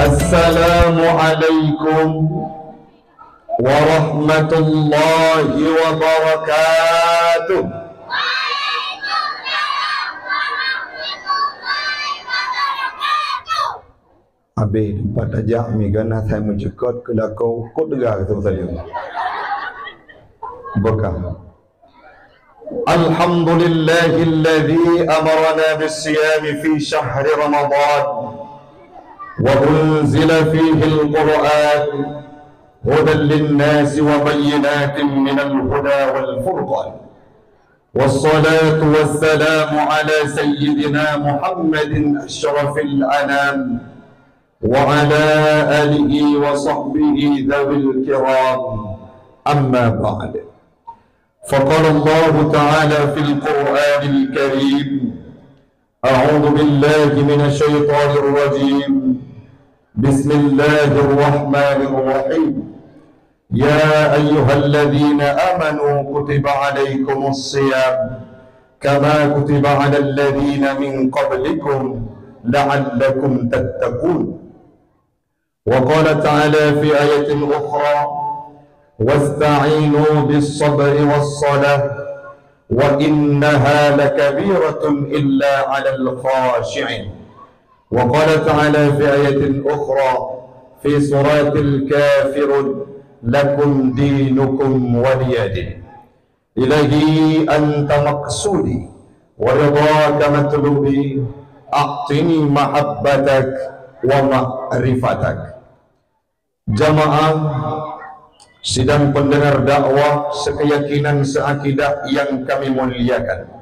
Assalamualaikum warahmatullahi wabarakatuh. Habis empat ajak migana saya mencekot ke lakau kot dengar kata saya. Berkah. Alhamdulillahilladzi amarna bis-siyami fi syahri Ramadan wa unzila fihi al-Qur'an hudan lin-nasi wa bayyinatin minal huda wal furqan. Wassalatu wassalamu ala sayyidina Muhammadin asyrafil anam wa ala alihi wa sahbihi dzawil kiram. Amma ba'd. فقال الله تعالى في القرآن الكريم أعوذ بالله من الشيطان الرجيم بسم الله الرحمن الرحيم يا أيها الذين آمنوا كتب عليكم الصيام كما كتب على الذين من قبلكم لعلكم تتقون. وقال تعالى في آية أخرى واستعينوا بالصبر والصلاة وإنها لكبيرة إلا على الخاشعين. وقال تعالى في آية أخرى في سورة الكافرون لكم دينكم ولي دين. إلهي أنت مقصودي ورضاك مطلوبي أعطني محبتك ومعرفتك. Jamaah sidang pendengar dakwah sekeyakinan seakidah yang kami muliakan,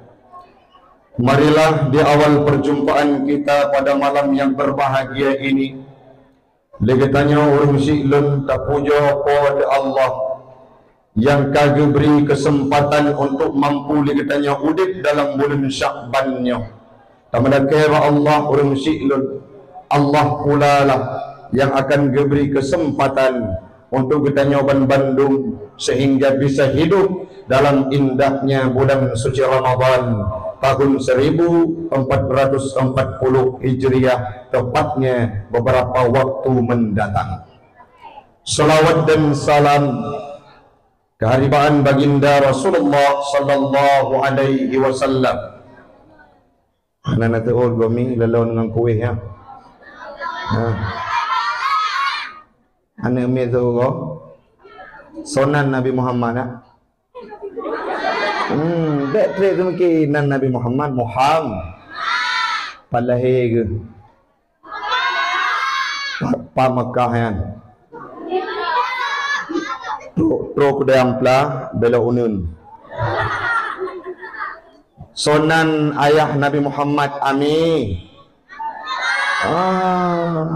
marilah di awal perjumpaan kita pada malam yang berbahagia ini legetanya urung syilun tapujo pada Allah yang kagak beri kesempatan untuk mampu legetanya udip dalam bulan Sya'bannya. Tamadakira Allah urung syilun, Allah pula lah yang akan diberi kesempatan untuk kita nyoban Bandung sehingga bisa hidup dalam indahnya bulan suci Ramadan tahun 1440 Hijriah, tepatnya beberapa waktu mendatang. Salawat dan salam keharibaan baginda Rasulullah sallallahu alaihi wasallam. Ana nataul gami lalau dengan kuih ya. Anak mezo sonan Nabi Muhammad nak. Dek tu mungkin nan Nabi Muhammad palahe ke. Pa Makkah yan. Tro kuda ampla bela unun. Sonan ayah Nabi Muhammad Ami.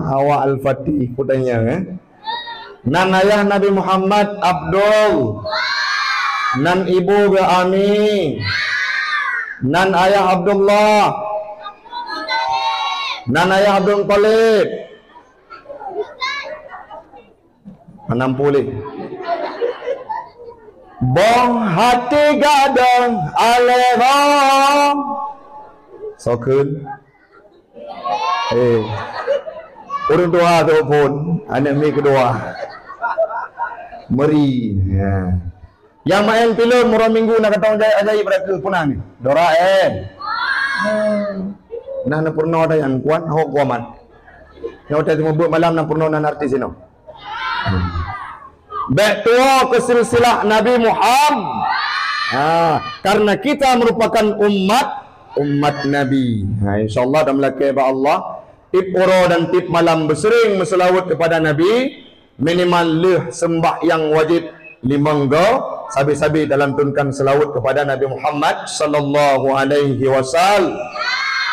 Hawa Al-Fatih kudanya nan ayah Nabi Muhammad Abdul, nan ibu ke Ami, nan ayah Abdullah, nan ayah Abdul Talib 60. Bong hati gadang alera sokun urang doa tu pun anak mi kedua meri ya. Yang main film murah minggu nak kata ajaib mereka punang ni Doraen nah purno ada yang kuat ho kuaman yang hotel buat malam na purno nan artis ini betul ke silsilah Nabi Muhammad karena kita merupakan umat Nabi. Insyaallah dan melaki Allah tip oro dan tip malam bersering berselawat kepada Nabi minimal leh sembah yang wajib limangga sabi-sabi dalam tunkan selawat kepada Nabi Muhammad sallallahu alaihi wasallam.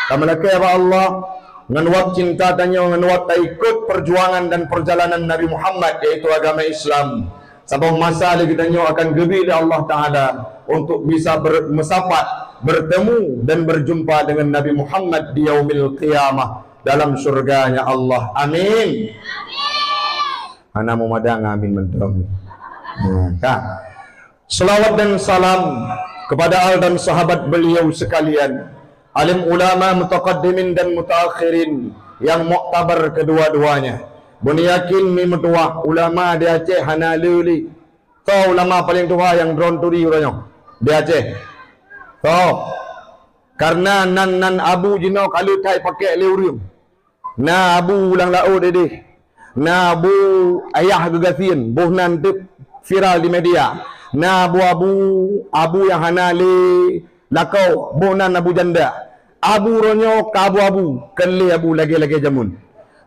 Kamalake Allah ngenuat cinta tanya ngenuat ikut perjuangan dan perjalanan Nabi Muhammad yaitu agama Islam. Sampai masa lagi tanya akan gebi dari Allah Taala untuk bisa bertemu dan berjumpa dengan Nabi Muhammad di yaumil qiyamah dalam surganya Allah. Amin. Ana mau madang amin mendong. Selawat dan salam kepada al dan sahabat beliau sekalian, alim ulama mutaqaddimin dan mutaakhirin yang muktabar kedua-duanya, Buni yakin mi metua ulama di Aceh Hanaluli. So ulama paling tua yang drone turi urang di Aceh. So karena nan abu jino kalau tai pakai leurium. Na abu ulang lau dede. Na abu ayah gegasin, boh nan tip viral di media. Na abu yang Hanali lakau, boh nan abu janda. Abu ronyo ka abu kali abu lagi jamun.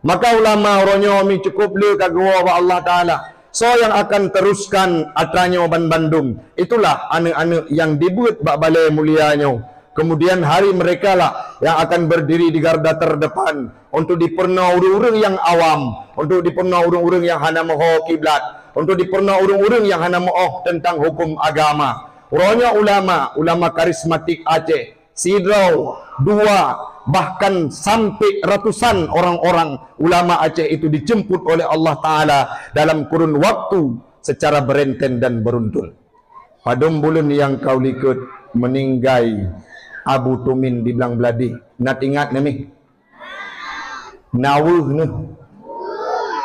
Maka ulama ronyo mi cukup le kagwa wa Allah Ta'ala. So yang akan teruskan atranyo ban Bandung. Itulah anak-anak yang dibut bak balai mulianya. Kemudian hari mereka lah yang akan berdiri di garda terdepan untuk diperna urung-urung yang awam, untuk diperna urung-urung yang hana moho kiblat, untuk diperna urung-urung yang hana moho tentang hukum agama. Ronyo ulama karismatik Aceh, Sidrau, dua, bahkan sampai ratusan orang-orang ulama Aceh itu dijemput oleh Allah Ta'ala dalam kurun waktu secara berenten dan beruntun. Padum bulan yang kau likut meninggai Abu Tumin di Belang Beladi. Nak ingat nami? Nawuh ni.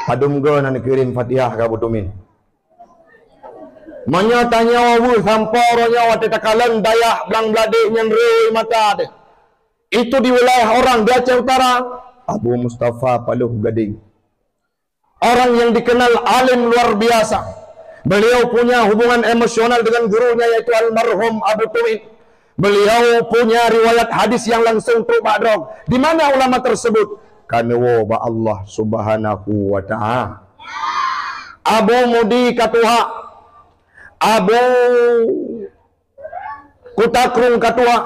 Padum go nak kirim Fatihah ke Abu Tumin. Menyatanya wawu sampai orangnya waktu takalan dayah Belang Beladi yang rei mata dia. Itu di wilayah orang di Aceh Utara. Abu Mustafa Paluh Gading. Orang yang dikenal alim luar biasa. Beliau punya hubungan emosional dengan gurunya yaitu almarhum Abu Tumin. Beliau punya riwayat hadis yang langsung terbadrog. Di mana ulama tersebut? Kanwa ba Allah Subhanahu wa Ta'ala. Abu Mudi Katuha, Abu Kutakrung Katuha,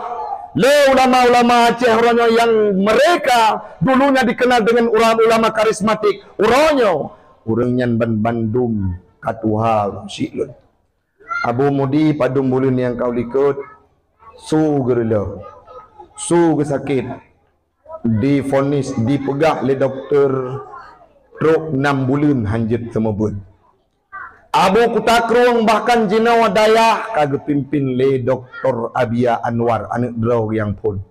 le ulama-ulama Aceh Ronyo yang mereka dulunya dikenal dengan ulama-ulama karismatik. Uronyo, urangnya ban Bandung Katuha Silun. Abu Mudi padum bulun yang kau likut. Su gerila, su sakit, difonis, dipegah oleh doktor truk 6 bulan hanjit semabut. Abu Kutakrung bahkan jinawa dayah kagak pimpin le doktor Abia Anwar anak draw yang pun.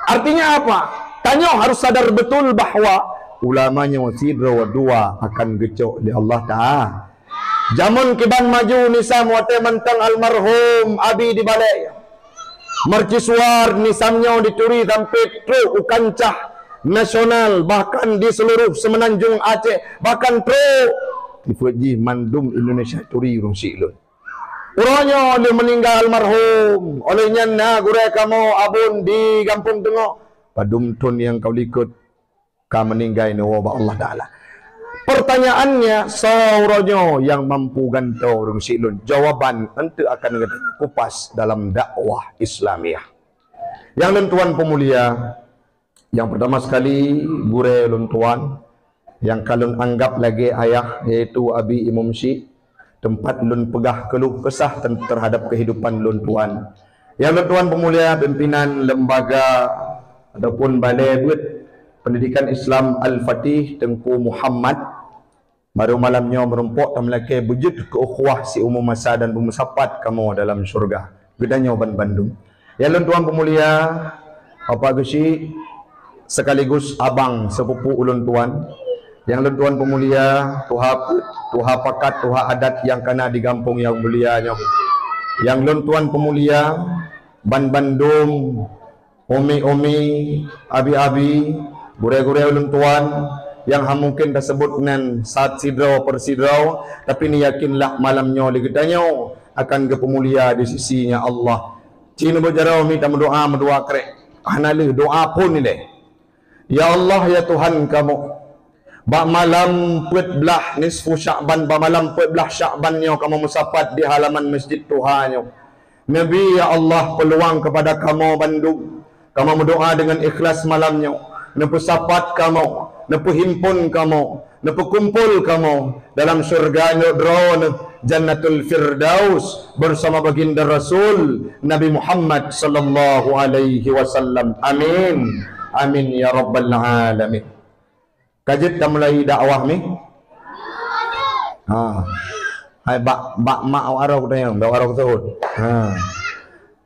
Artinya apa? Tanya harus sadar betul bahwa ulamanya wasidra dua akan gecok di Allah Ta'ala. Jamun kiban maju nisam wate mentang almarhum Abi di balai. Mercusuar nisamnya dituri sampai truk ukancah nasional bahkan di seluruh semenanjung Aceh bahkan truk dipuji mandum Indonesia turi urung silun. Urangnya dia meninggal almarhum olehnya na gurai kamu abun di Kampung Tengok padum tun yang kau likut ka meninggal ni wa Allah Ta'ala. Pertanyaannya sauronyo yang mampu gantau urung silun. Jawaban ente akan kupas dalam dakwah Islamiah. Yang lentuan pemulia, yang pertama sekali gure lentuan yang kalun anggap lagi ayah yaitu Abi Imam Syekh, tempat lun pegah keluh kesah terhadap kehidupan lentuan. Yang lentuan pemulia pimpinan lembaga ataupun balai buat pendidikan Islam Al-Fatih Tengku Muhammad baru malamnya merumpuk dan melaki wujud keukhuwah si umum masa dan pemusapat kamu dalam syurga gedanya ban Bandung. Ya tuan pemulia apa gesi sekaligus abang sepupu ulun tuan yang tuan pemulia tuha pakat tuha adat yang kena di kampung yang mulianya yang tuan pemulia ban Bandung umi-umi abi-abi gure-gure ulun tuan yang mungkin tersebut dengan saat sidraw persidraw tapi ni yakinlah malamnya digedanya akan ke pemulia di sisinya Allah. Cina berjarau minta mendoa krek hanale doa pun ni deh. Ya Allah ya Tuhan kamu bak malam pet belah nisfu Sya'ban bak malam pet belah Sya'bannya kamu musapat di halaman masjid Tuhannya. Nabi ya Allah peluang kepada kamu Bandung kamu berdoa dengan ikhlas malamnya nepusapat kamu nepuhimpun kamu, nepukumpul kamu dalam surga drone Jannatul Firdaus bersama baginda Rasul Nabi Muhammad sallallahu alaihi wasallam. Amin. Amin ya rabbal alamin. Kajit dah mulai dakwah ni? Hai bak mak awak arau tanya, bak arau tahun.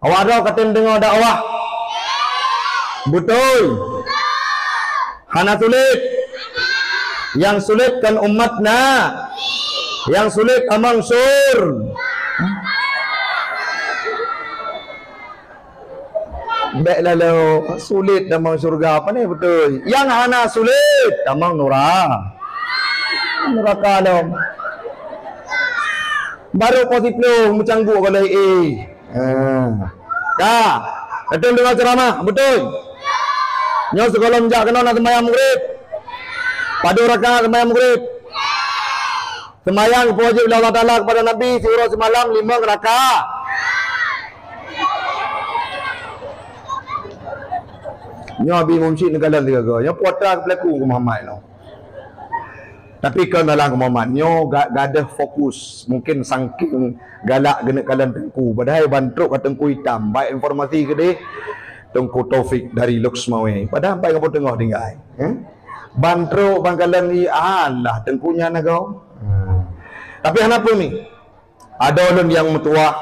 Awak arau kata dengar dakwah. Betul. Hana tulis Yang sulit kan umatna. Yang sulit amang sur. Baiklah lo, sulit amang surga apa ni betul. Yang hana sulit amang neraka lo. Baru positif macam gua kalau betul dengar ceramah, betul. Nyo sekolah menjak kena nak sembahyang maghrib. Padu rakaat sembahyang maghrib. Sembahyang wajib Allah Taala kepada Nabi surah semalam 5 rakaat. Nyo abi mumsyid negara tiga. Nyo putra pelaku ke Muhammad no. Tapi kan dalam Muhammad nyo gak ada fokus, mungkin saking galak gena kalan tengku padahal bantruk ke tengku hitam baik informasi ke dia tengku Taufik dari Luxmawi padahal sampai ke tengah tinggal bantruk bangkalan ni alah tengkunya nak kau tapi kenapa ni ada ulun yang metua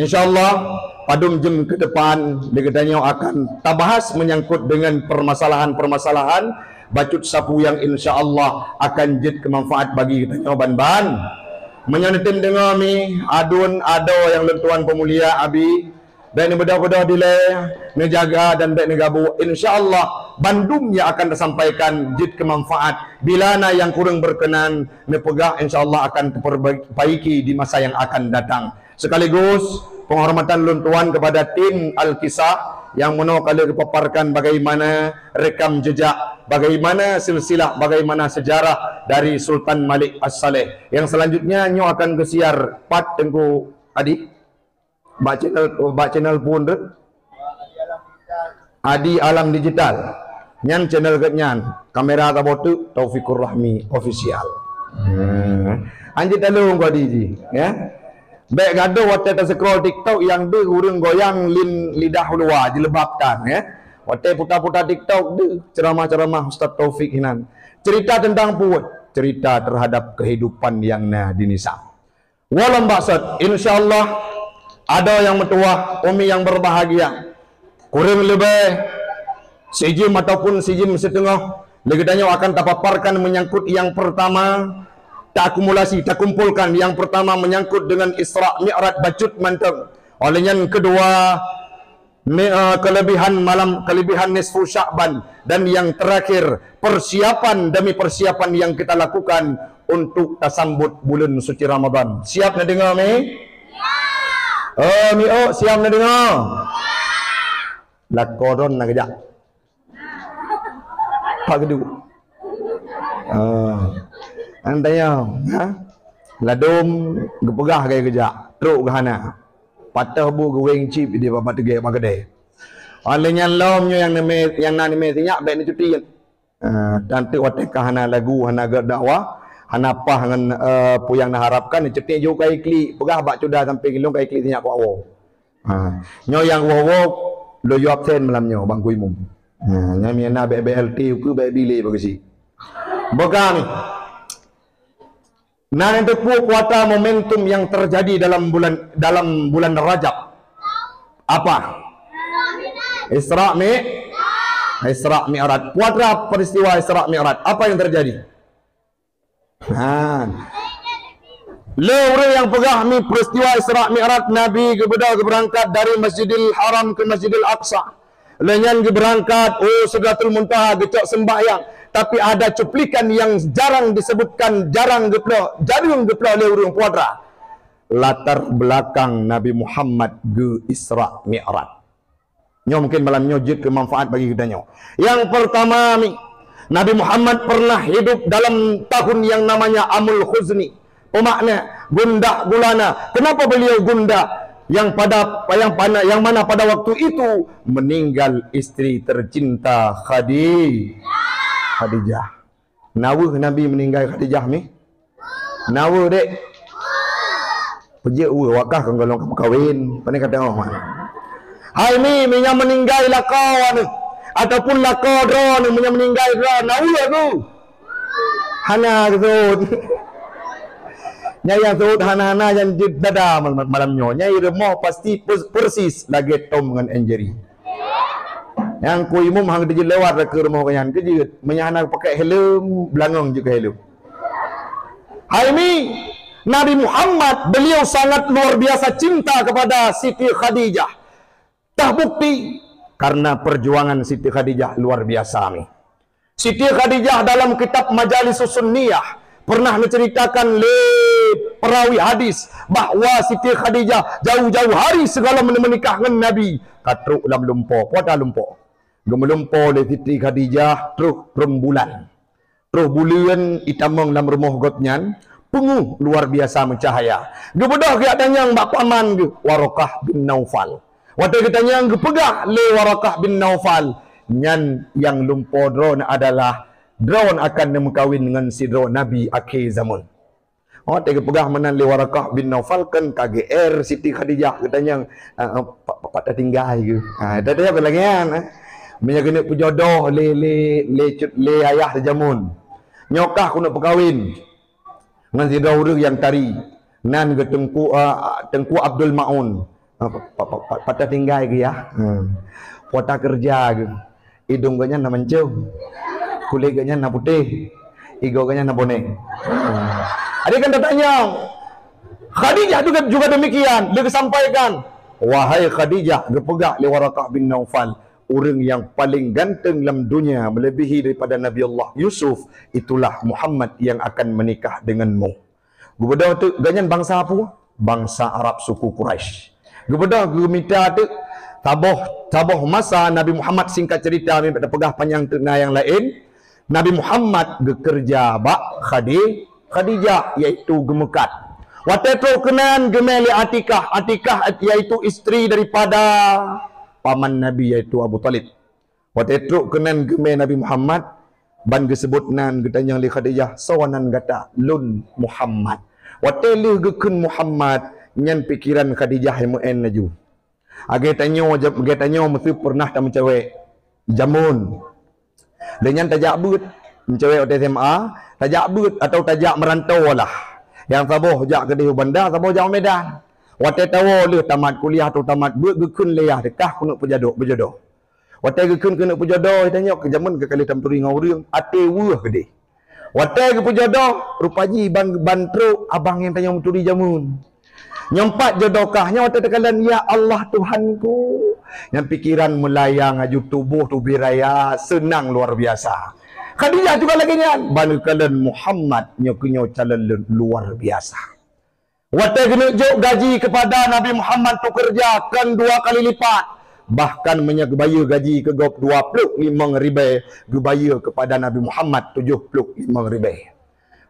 insyaallah pada jam ke depan dia katanya akan tabahas menyangkut dengan permasalahan-permasalahan bacut sapu yang insya-Allah akan jid kemanfaat bagi kita ban-ban. Menyanetim dengar mi adun ado yang lentuan pemulia abi dan beda-beda dileh ngejaga dan baik negabu insya-Allah bandum yang akan disampaikan jid kemanfaat bila na yang kurang berkenan nepegah insya-Allah akan diperbaiki di masa yang akan datang. Sekaligus penghormatan lentuan kepada tim Al-Kisah yang mana kali kepaparkan bagaimana rekam jejak, bagaimana silsilah, bagaimana sejarah dari Sultan Malik As-Saleh. Yang selanjutnya nyo akan kesiar part tengku adik bak channel pun de Adi Alam Digital. Nyan channel ketnyan kamera tabotu Taufikur Rahmi official. Anjir talung kau di ya. Baik gaduh waktu kita scroll TikTok yang dia urang goyang lidah luar dilebabkan ya. Waktu putar-putar TikTok dia ceramah-ceramah Ustaz Taufik Hinan. Cerita tentang puat, cerita terhadap kehidupan yang nah dinisa. Walam maksud insyaallah ada yang metuah umi yang berbahagia. Kurang lebih sejam ataupun sejam setengah legadanya akan tapaparkan menyangkut yang pertama tak akumulasi, tak kumpulkan. Yang pertama menyangkut dengan Isra Mi'raj bacut mantap. Oleh yang kedua kelebihan malam, kelebihan nisfu Sya'ban, dan yang terakhir persiapan demi persiapan yang kita lakukan untuk tasambut bulan suci Ramadan. Siap nak dengar mi? Oh mi siap nak dengar? Lakoron nak kejap. Pak kedua. Antaya ladum gepegah gaya kejak truk gahana patah bu geweng chip dia bapak tegak magade olehnya lomnya yang name tinyak baik ni cuti dan tu watek hana lagu hana dakwah hana apa dengan puyang nak harapkan cuti jo kai klik pegah bak cuda sampai kilong kai klik tinyak ko awo nyo yang wowo lo yo absen malamnya bang kuimum nya na BLT ku baik bilik bagasi boga ni. Nah, itu kuota momentum yang terjadi dalam bulan Rajab. Apa? Isra Mi'raj. Kuota peristiwa Isra Mi'raj. Apa yang terjadi? Orang yang pegah mi peristiwa Isra Mi'raj Nabi berangkat dari Masjidil Haram ke Masjidil Aqsa. Lenyan berangkat Sidratul Muntaha gecok sembahyang. Tapi ada cuplikan yang jarang disebutkan, jarang geplo oleh orang puadra. Latar belakang Nabi Muhammad ke Isra Mi'raj. Nyo mungkin malam nyojit kemanfaat bagi kita nyo. Yang pertama Nabi Muhammad pernah hidup dalam tahun yang namanya Amul Khuzni. Pemakna gundah gulana. Kenapa beliau gundah? Yang mana pada waktu itu meninggal istri tercinta Khadijah. Nawa Nabi meninggal Khadijah ni. Nawa dek. Pejak wakah kalau kamu kahwin. Pandai kata orang. Hai ni yang meninggal lakawan ataupun lakodron yang meninggal nawa tu. Hana tu. Nyai yang tu hana yang dada malamnya. Nyai remah pasti persis lagi Tom dengan Anjeri. Yang ku imam hang dia lewat ke rumah kanyan ke je menyana pakai helm belangang je ke helm. Hai mi Nabi Muhammad beliau sangat luar biasa cinta kepada Siti Khadijah. Tah bukti karena perjuangan Siti Khadijah luar biasa ni. Siti Khadijah dalam kitab Majalisus Sunniyah pernah menceritakan perawi hadis bahawa Siti Khadijah jauh-jauh hari segala menikah dengan Nabi. Katruk dalam lumpur, pada lumpur. Gemelumpur le Siti Khadijah terus rembulan. Terus bulan itamang dalam rumah gotnyan, penguh luar biasa mencahaya. Gebedah ke tanyang bak paman ke Warakah bin Naufal. Waktu kita tanyang ke pegah le Warakah bin Naufal. Nyan yang lumpur drone adalah drone akan mengkawin dengan si drone Nabi akhir zaman. Oh, tega pegah menan le Warakah bin Naufal kan KGR Siti Khadijah katanya pak tinggal ke. Dah apa lagi kan? Menjaga pejodoh le ayah terjamun. Nyokah aku nak perkahwin dengan si orang yang tari nan ke Tengku Abdul Maun. Patah tinggal ke ya. Pota kerja ke. Hidung ganya na mancung. Kulit ganya na putih. Igo ganya na bonek. Ada kan tanya Khadijah juga demikian. Dia sampaikan, wahai Khadijah, gepegak le Warakah bin Naufal, orang yang paling ganteng dalam dunia melebihi daripada Nabi Allah Yusuf, itulah Muhammad yang akan menikah denganmu. Gubeda tu ganyan bangsa apa? Bangsa Arab suku Quraisy. Gubeda gemita tu taboh masa Nabi Muhammad, singkat cerita ni pada pegah panjang tengah yang lain. Nabi Muhammad bekerja bak Khadijah iaitu gemekat. Waktu itu kenan gemeli Atikah. Atikah iaitu isteri daripada paman Nabi iaitu Abu Talib. Waktu itu kenan gemeli Nabi Muhammad ban disebut nan getanyang li Khadijah sawanan gata lun Muhammad. Waktu li gekun Muhammad nyan pikiran Khadijah yang muen laju. Age tanyo mesti pernah tak mencewek jamun. Dengan tajak but mencewek waktu SMA, tajak but atau tajak merantau lah. Yang saboh jak ke di bandar, saboh jak Medan. Waktu tahu le tamat kuliah atau tamat but gekun leyah dekah kena berjodoh. Waktu gekun kena berjodoh tanya ke zaman ke kali tampuri ngau reung ate weuh gede. Waktu ke berjodoh rupaji bantro abang yang tanya mencuri jamun. Nyempat jodohkahnya waktu tekalan ya Allah Tuhanku. Yang pikiran melayang aju tubuh tu biraya senang luar biasa. Khadijah juga lagi nyan banu kalian Muhammad nyokunyo calon luar biasa. Waktu kena jok gaji kepada Nabi Muhammad tu kerjakan 2 kali lipat. Bahkan menyebaya gaji ke 25,000 gebaya kepada Nabi Muhammad 75,000.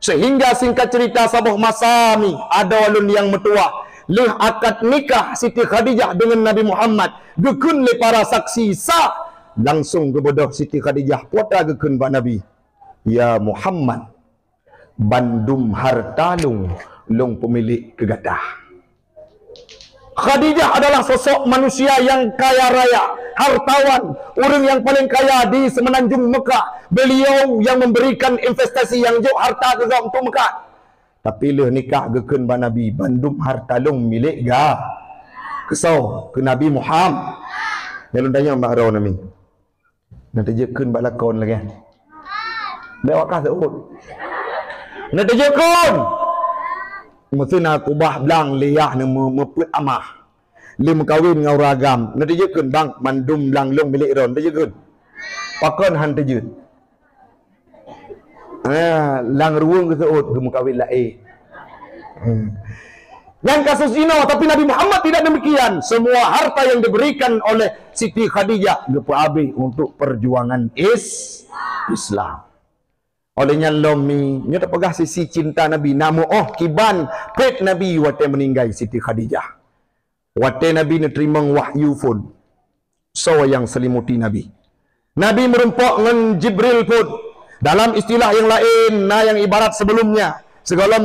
Sehingga singkat cerita sabuh masa ni ada walun yang metua leh akad nikah Siti Khadijah dengan Nabi Muhammad. Gekun le para saksi sah langsung kepada Siti Khadijah puata gekun ba Nabi. Ya Muhammad bandum hartalung long pemilik kegadah. Khadijah adalah sosok manusia yang kaya raya, hartawan, orang yang paling kaya di semenanjung Mekah. Beliau yang memberikan investasi yang jauh harta ke untuk Mekah. Tapi leh nikah gekun ba Nabi bandum hartalung milik ga. Kesau ke Nabi Muhammad. Yang tanya mbak Rau Nabi. Nanti jekun ba lakon lagi. Bawa kah seut. Nanti jekun. Mesti nak kubah belang liyah ni meput amah. Li mengkawin dengan ragam. Nanti jekun bang mandum belang long milik ron. Nanti jekun. Pakon han terjun. Lang ruang ke seut ke mengkawin lain. Yang kasus zina, tapi Nabi Muhammad tidak demikian. Semua harta yang diberikan oleh Siti Khadijah gepa habis untuk perjuangan Islam. Olehnya lomi, nya tak pegah sisi cinta Nabi. Namu kiban pet Nabi waktu meninggal Siti Khadijah. Waktu Nabi nerima wahyu pun. So yang selimuti Nabi. Nabi merempak dengan Jibril pun. Dalam istilah yang lain, yang ibarat sebelumnya. Segala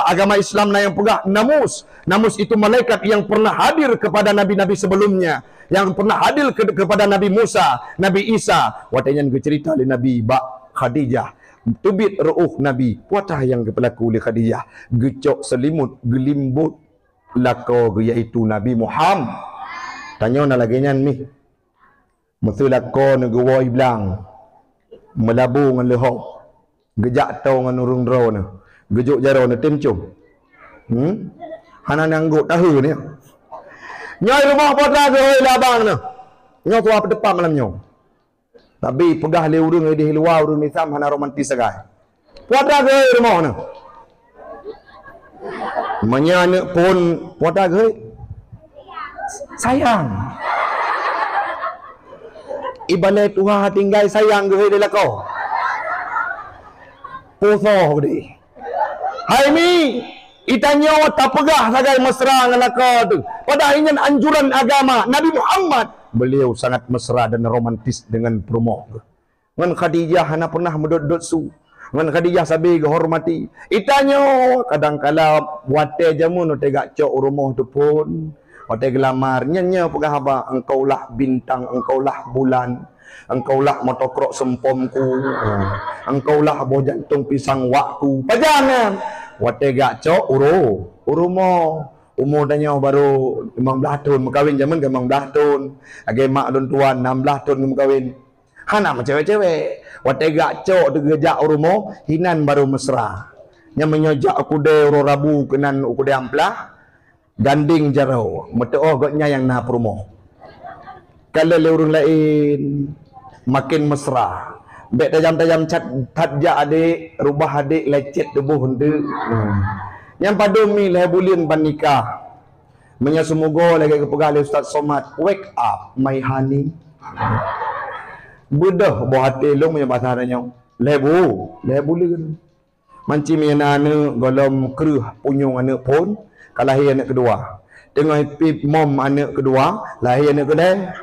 agama Islam yang pegah namus. Namus itu malaikat yang pernah hadir kepada Nabi-Nabi sebelumnya. Yang pernah hadir kepada Nabi Musa, Nabi Isa. Waktu yang cerita oleh Nabi Khadijah. Tubit ru'uh Nabi. Puatah yang berlaku oleh Khadijah. Gecok selimut, gelimbut. Lako iaitu Nabi Muhammad. Tanya nak lagi ni. Mesti lako negawai bilang melabu ngan lehok. Gejak tau ngan urung dro ni. Gejuk jaro ni tim cum. Hana nangguk tahu ni. Nyai rumah potra ke labang ni. Nyo tua depan malam nyo. Tapi pegah le urung di luar urung ni sam hana romantis sagai. Potra ke rumah ni. Menyana pun potra ke sayang. Ibarat Tuhan tinggal sayang ke dia lah kau. Poso di. Hai mi, itanya tak pegah sagai mesra dengan kau tu. Pada ingin anjuran agama Nabi Muhammad, beliau sangat mesra dan romantis dengan promo. Ngan Khadijah hana pernah medot-dot su. Ngan Khadijah sabi hormati. Itanya kadang-kala wate jamun tegak cok rumah tu pun. Wate gelamar nyanya pegah apa engkaulah bintang, engkaulah bulan. Engkaulah motokrok sempomku, engkaulah boh jantung pisang wakku. Pajangan. Wate gak cok urumo umur tanya baru 15 tahun berkahwin zaman ke 15 tahun. Age mak dan tuan 16 tahun berkahwin. Hana macam cewek-cewek. Wate gak cok tu gejak urumo hinan baru mesra. Nya menyojak aku de ro rabu kenan aku de amplah. Ganding jarau. Meteo gotnya yang na promo. Kalau le urang lain makin mesra. Bek tajam-tajam cat tatja adik, rubah adik lecet debuh hendak. Yang pada mi leh bulan ban nikah. Menya semoga lagi kepegal Ustaz Somad, wake up my honey. Bedah buah hati lu punya bahasa adanya. Lebu bulan. Manci mena anak golom keruh punyung anak pun kalahir anak kedua. Tengah pip mom anak kedua, lahir anak kedua.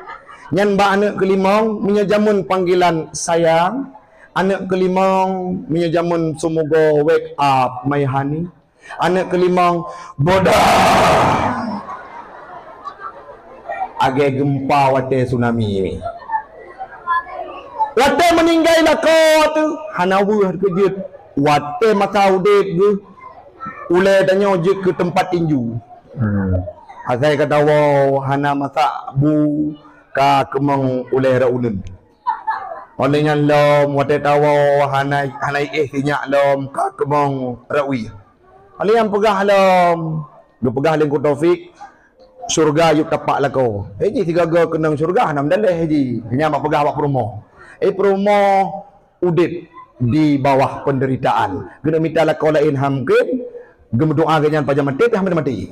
Nyan ba anak kelima punya jamun panggilan sayang. Anak kelima punya jamun semoga wake up my honey. Anak kelima bodah. Age gempa wate tsunami ni. Wate meninggal lah kau tu. Hanawu kejut. Wate masa udip ke. Ulai tanya je ke tempat tinju. Asal kata wow hana masa bu ka kemang ulai raulun. Olehnya lom wate tawo hanai tinyak lom ka kemang rawi. Oleh yang pegah lom, ge pegah lengku Taufik surga yuk tapak lah kau. Ji tiga ga kenang surga nam daleh ji. Nya mak pegah wak promo. Promo udip di bawah penderitaan. Gena minta lah kau lain hamkeun, gem doa ganyan paja mati teh mati.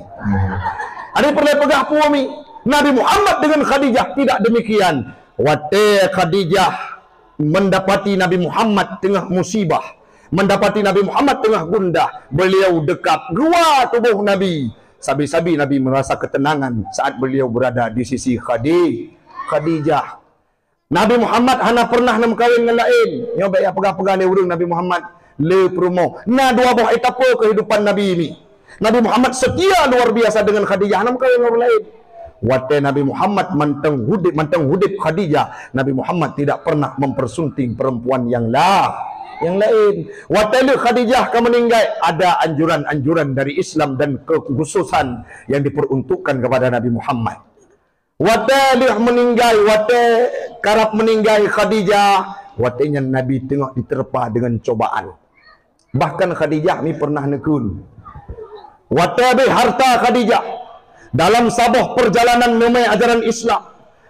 Ada perlu pegah puami. Nabi Muhammad dengan Khadijah tidak demikian. Wate Khadijah mendapati Nabi Muhammad tengah musibah, mendapati Nabi Muhammad tengah gundah, beliau dekat gua tubuh Nabi. Sabi-sabi Nabi merasa ketenangan saat beliau berada di sisi Khadijah. Nabi Muhammad hana pernah nak kawin dengan lain. Nyoba ya pegang-pegang le urung Nabi Muhammad le promo. Na dua buah etapa kehidupan Nabi ini. Nabi Muhammad setia luar biasa dengan Khadijah, hana kawin dengan orang lain. Wate Nabi Muhammad manteng hudip Khadijah. Nabi Muhammad tidak pernah mempersunting perempuan yang lain. Wate Khadijah ke meninggal, ada anjuran-anjuran dari Islam dan kekhususan yang diperuntukkan kepada Nabi Muhammad. Wate meninggal, wate karap meninggal Khadijah, watenya Nabi tengah diterpa dengan cobaan. Bahkan Khadijah ni pernah nekun. Wate harta Khadijah dalam sabah perjalanan memai ajaran Islam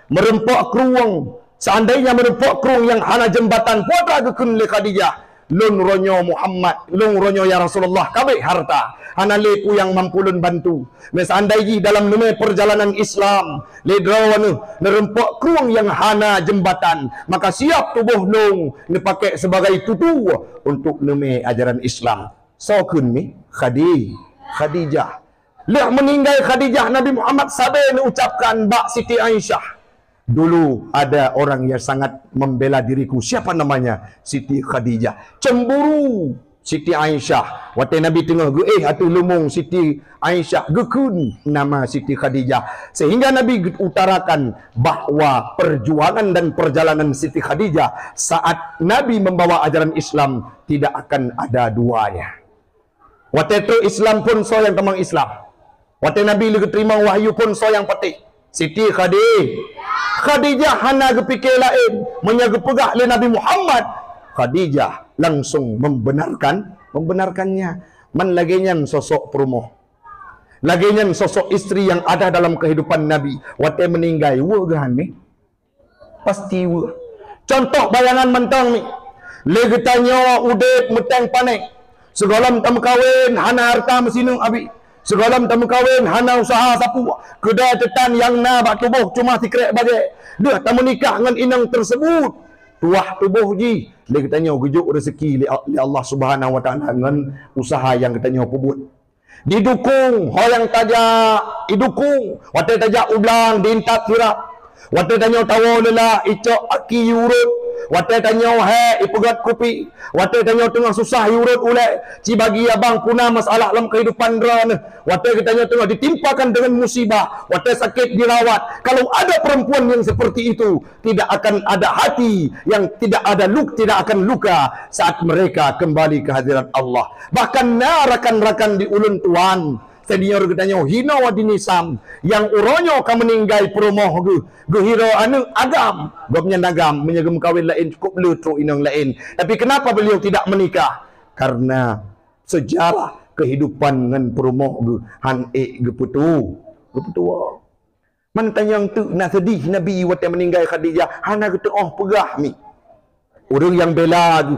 merempak keruang. Seandainya merempak keruang yang hana jembatan puaka gekun le Khadijah lun ronyo Muhammad, lun ronyo ya Rasulullah kabeh harta hana leku yang mampu lun bantu. Seandainya dalam memai perjalanan Islam le drawanu merempak keruang yang hana jembatan, maka siap tubuh lung dipakai sebagai tutu untuk memai ajaran Islam. So kun mi Khadijah. Lihat meninggal Khadijah, Nabi Muhammad sabai mengucapkan Mbak Siti Aisyah. Dulu ada orang yang sangat membela diriku. Siapa namanya? Siti Khadijah. Cemburu Siti Aisyah. Waktu Nabi tengah atu lumung Siti Aisyah gekun nama Siti Khadijah. Sehingga Nabi utarakan bahawa perjuangan dan perjalanan Siti Khadijah saat Nabi membawa ajaran Islam tidak akan ada duanya. Waktu itu Islam pun so yang temang Islam. Waktu Nabi lagi terima wahyu pun so yang pati. Siti Khadijah Khadijah hana gepikir lain, menyaga pegah le Nabi Muhammad. Khadijah langsung membenarkannya. Man laginyan sosok perumoh. Laginyan sosok isteri yang ada dalam kehidupan Nabi. Wate meninggal, gahan ni. Pasti contoh bayangan mentang ni. Lagi tanya udep metang panek. Segalam tamu kawin hana harta mesinung abi. Segalam tamu kawin hana usaha sapu. Kedai tetan yang na bak tubuh cuma tikrek bagai. Dah tamu nikah dengan inang tersebut. Tuah tubuh ji. Lagi tanya gejuk rezeki li Allah Subhanahu wa taala dengan usaha yang katanya pebut. Didukung yang tajak didukung wate tajak ulang diintat hirap wate tanya tawo lela icok aki yurut wate tanya ipegat kopi wate tanya tengah susah yurut ulek ci bagi abang puna masalah dalam kehidupan ran wate tanya tengah ditimpakan dengan musibah wate sakit dirawat. Kalau ada perempuan yang seperti itu, tidak akan ada hati yang tidak akan luka saat mereka kembali ke hadirat Allah. Bahkan rakan-rakan di ulun tuan senior katanya hina wadinisam yang uronyo ka meninggal perumoh ge hiro anu agam gopnya nagam menyegem kawin lain cukup lutru inang lain. Tapi kenapa beliau tidak menikah? Karena sejarah kehidupan dengan perumoh ge han ge putu man tanya tu nak sedih Nabi wate meninggal Khadijah hana kata pegah mi urang yang bela ge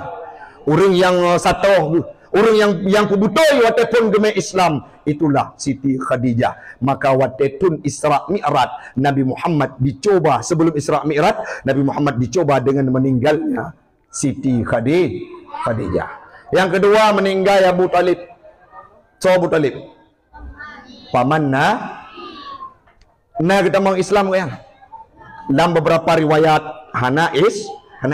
urang yang satoh ge orang yang pebutoi wate pun gemai Islam. Itulah Siti Khadijah. Maka wate tun Isra Mi'raj Nabi Muhammad dicoba. Sebelum Isra Mi'raj Nabi Muhammad dicoba dengan meninggalnya Siti Khadijah. Yang kedua meninggal Abu Talib. So Abu Talib paman na kita mau Islam kan. Dalam beberapa riwayat hana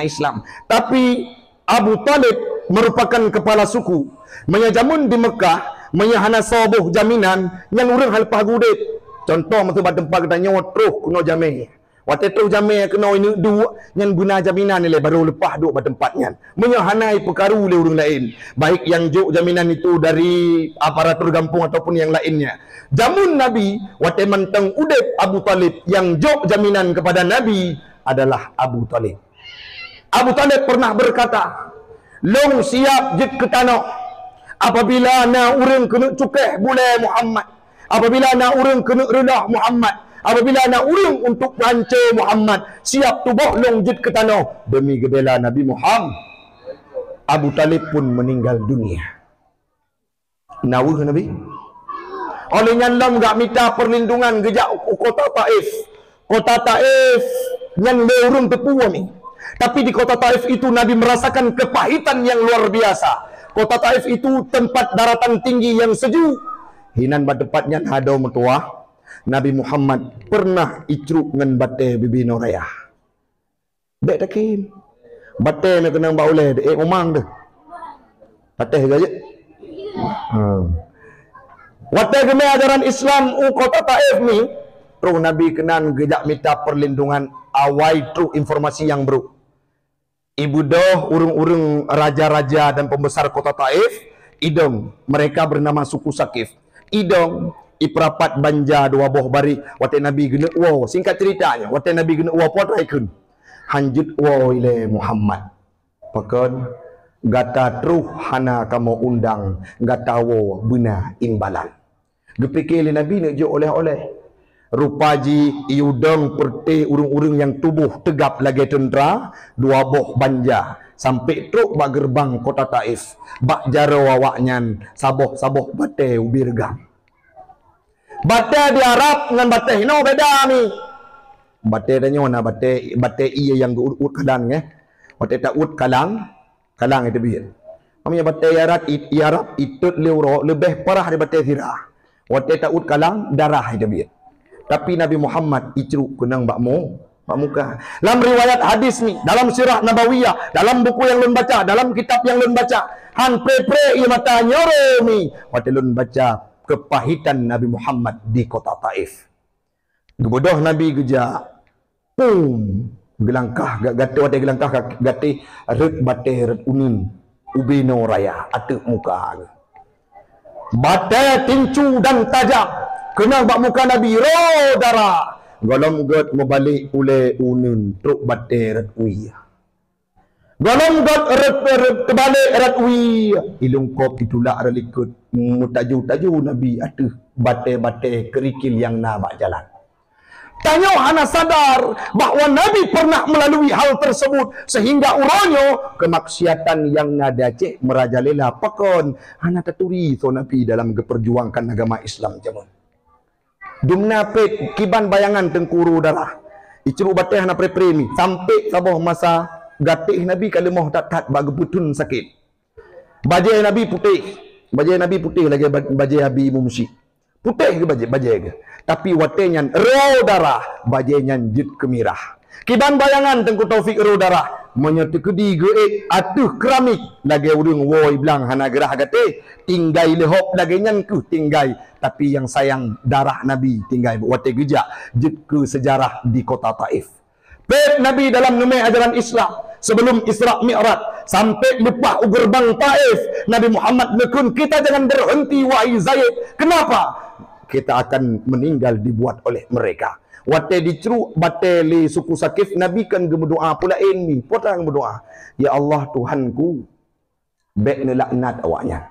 Islam. Tapi Abu Talib merupakan kepala suku. Menyajamun di Mekah, menyahana sobuh jaminan yang urang halpah gudit. Contoh masa bad tempat kita nyawa terus kena jamih. Waktu terus jamih kena ini dua yang guna jaminan ni baru lepas duk bad tempatnya. Menyahanai perkaru le urang lain. Baik yang juk jaminan itu dari aparatur kampung ataupun yang lainnya. Jamun Nabi, waktu mentang udip Abu Talib yang juk jaminan kepada Nabi adalah Abu Talib. Abu Talib pernah berkata, long siap jid ke tanah apabila na urang kena cukeh bulai Muhammad, apabila na urang kena redah Muhammad, apabila na urang untuk hancur Muhammad, siap tubuh long jid ke tanah demi gebela Nabi Muhammad. Abu Talib pun meninggal dunia. Nawuh Nabi olehnya lam gak minta perlindungan gejak kota Taif. Kota Taif yang leurung tepuwa ni. Tapi di kota Taif itu Nabi merasakan kepahitan yang luar biasa. Kota Taif itu tempat daratan tinggi yang sejuk. Hinan badepatnya ada metua. Nabi Muhammad pernah icruk dengan bate bibi Norayah. Dek takin. Bate nak kena mbak oleh dek omang deh. Bate saja. Waktu kena ajaran Islam kota Taif ni, terus Nabi kenan gejak minta perlindungan awai truk informasi yang bro. Ibu doh urung-urung raja-raja dan pembesar kota Taif, idong mereka bernama suku Sakif. Idong iperapat banja dua boh bari. Waktu Nabi gena singkat ceritanya, waktu Nabi gena potraikun. Hanjut ile Muhammad. Pakon gata truh hana kamu undang gata bena imbalan. Gepikir Nabi nak jo oleh-oleh. Rupaji iudang perti urung-urung yang tubuh tegap lagi tentera dua boh banja sampai truk bak gerbang kota Taif bak jaro wawaknyan saboh-saboh bate ubi regam. Bate di Arab dengan bate no beda ni. Bate tanya mana bate iya yang ut kalang bate tak ut kalang itu biar. Namanya bate Arab itu lebih parah dari bate zirah. Bate tak ut kalang darah itu biar. Tapi Nabi Muhammad icruk kenang bakmu muka. Dalam riwayat hadis ni, dalam sirah Nabawiyah, dalam buku yang lun baca, dalam kitab yang lun baca, han pre ia mata nyoro mi. Waktu lun baca kepahitan Nabi Muhammad di kota Taif. Gebodoh Nabi geja. Gelangkah gate waktu gelangkah gate red bate red unin ubino raya atuk muka. Bate tincu dan tajam. Kena bak muka Nabi darah. golom god mabalik ule unun truk baterat wi. Golom god terbalik erat wi. Ilung kop itulah ada likut mutaju-taju Nabi atuh bate-bate kerikil yang nabak jalan. Tanya hana sadar bahawa Nabi pernah melalui hal tersebut sehingga uronyo kemaksiatan yang nada cek merajalela pakon hana taturi so Nabi dalam keperjuangkan agama Islam jaman. Dumna pet kiban bayangan tengkuru darah. Icru bateh hana pre-premi sampai saboh masa gatih Nabi kalimah tak bageputun sakit. Bajai Nabi putih. Bajai Nabi putih lagi bajai Abi Mumsi. Putih ke bajai ke. Tapi watenya ero darah, bajainya jid kemirah. Kiban bayangan tengku Taufik ero darah, menyatu kedi geek atuh keramik lagi urung woi bilang hana gerah gate tinggai lehop lagi nyangku tinggai, tapi yang sayang darah Nabi tinggai wate gejak jid ke sejarah di kota Taif. Pet Nabi dalam numai ajaran Islam sebelum Isra Mi'raj sampai lepas gerbang Taif, Nabi Muhammad nekun kita jangan berhenti wahai Zaid. Kenapa? Kita akan meninggal dibuat oleh mereka. Wate dicru bateli suku Sakif Nabi kan berdoa pula ini. Potang berdoa, ya Allah Tuhanku, baik ni laknat awaknya.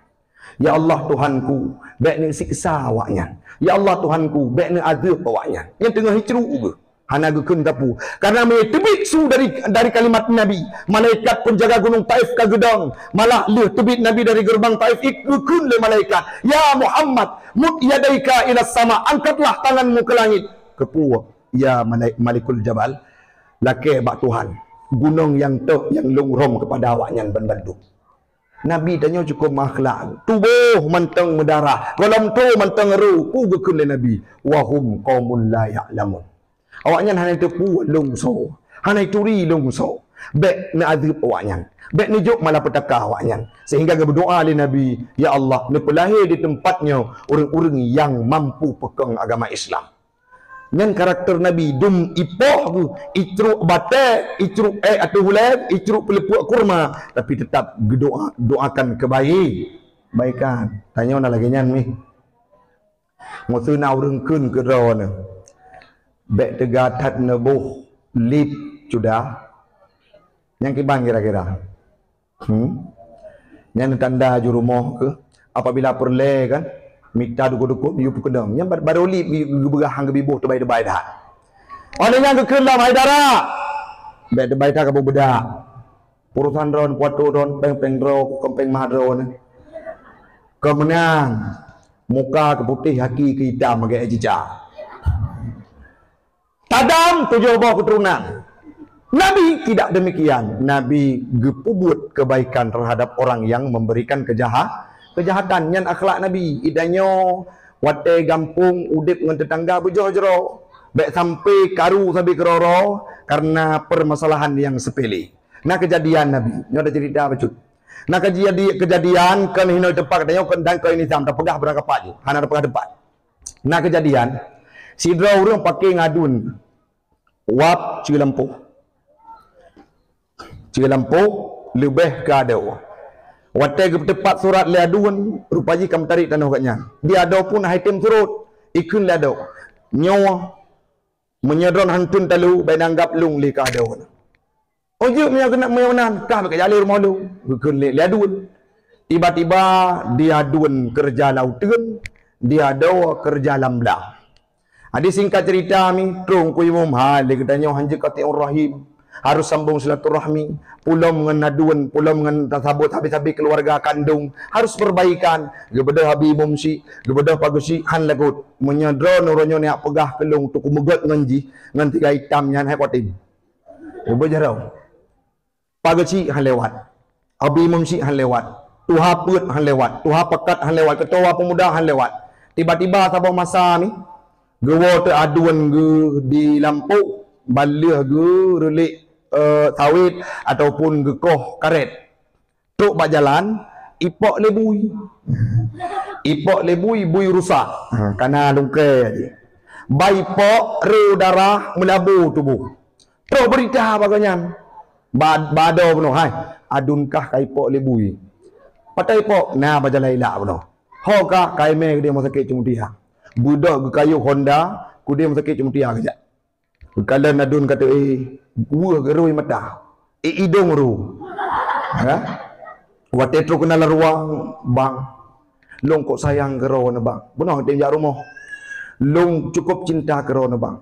Ya Allah Tuhanku, baik ni siksa awaknya. Ya Allah Tuhanku, baik ni azab awaknya. Yang tengah hicru ke hana gekun tapu karena tebit su dari kalimat Nabi. Malaikat penjaga gunung Taif ka gedang malah leh tebit Nabi dari gerbang Taif ikun le malaikat, ya Muhammad mut yadaika ila sama, angkatlah tanganmu ke langit. Kepu ya Malikul Jabal lake bak Tuhan gunung yang lungrom kepada awaknya banduk. Nabi tanya cukup makhlak tubuh menteng mendarah golom tu menteng ru pu gekun le Nabi wahum qaumun la ya'lamun. Awaknya hanya itu pu lungso, hanya itu ri lungso. Baik na azab awaknya, baik ni jok malah petaka awaknya. Sehingga dia berdoa oleh Nabi, ya Allah, ni pelahir di tempatnya orang-orang yang mampu pegang agama Islam. Dengan karakter Nabi dum ipoh tu, icruk bate, icruk atau hulab, icruk pelepuk kurma, tapi tetap doakan kebaikan. Tanya nak lagi nyan ni. Maksudnya orang kun ke rawan. Bek tegatat nebuh lip sudah yang kiban kira-kira yang tanda jurumah ke apabila perle kan minta dukuk-dukuk you pedang yang baru lip berahang ke bibuh tebai-tebai dah oleh yang kekelam haidara bek tebai dah ke bedak urusan ron kuatu ron peng-peng ro kempeng mahadron kemenang muka ke putih haki ke hitam agak jejak Tadam 7 buah keturunan. Nabi tidak demikian. Nabi gepubut kebaikan terhadap orang yang memberikan kejahatan. Yang akhlak Nabi. Idanyo wate gampung udip dengan tetangga berjoh-joh. Baik sampai karu sampai keroro karena permasalahan yang sepele. Nah kejadian Nabi. Ini ada cerita apa cut. Nah kejadian kan hino tepat katanya dan ke ini sam terpegah berangkat pagi. Hana terpegah depan. Nah kejadian sidra orang pakai ngadun wap Cilampu lebih ke ada watai ke tepat surat le aduan rupaji kam tarik tanah katnya dia ada pun item surut ikun le ada nyawa menyedron hantun talu baik anggap lung le ka ada ojo punya kena meyanan kah ke jalur rumah lu ikun le aduan tiba-tiba dia aduan kerja lautan dia ada kerja lamlah. Ada singkat cerita mi trong ku imam hal dia katanya hanje kata Rahim harus sambung silaturahmi, pulau mengenaduan, pulau mengentasabut habis-habis keluarga kandung harus perbaikan. Kepada Habib Mumsi, kepada Pagusi han lagut menyadra nuronyo ni pegah kelung tu kumegot nganji ngan tiga hitamnya hai kotim. Ibu jarau. Pagusi han lewat. Habib Mumsi han lewat. Tuha put han lewat, tuha pekat han lewat, ketua pemuda han lewat. Tiba-tiba sabah masa ni gewa aduan ge di lampu balih ge relik sawit ataupun gekoh karet tok bak jalan ipok lebui bui rusak karena lungke aja bai pok ru darah melabu tubuh tok berita baganya bado penuh hai adunkah kai pok lebui patai pok nah bajalai la penuh hoka kai me dia mau sakit cuma dia budak ke kayu Honda ku dia sakit cuma dia kejap Kalau nadun kata gua geroi mata. Idong ru. Ha? Wate tru kena ruang bang. Long kok sayang gero na bang. Benar dia rumah. Long cukup cinta gero na bang.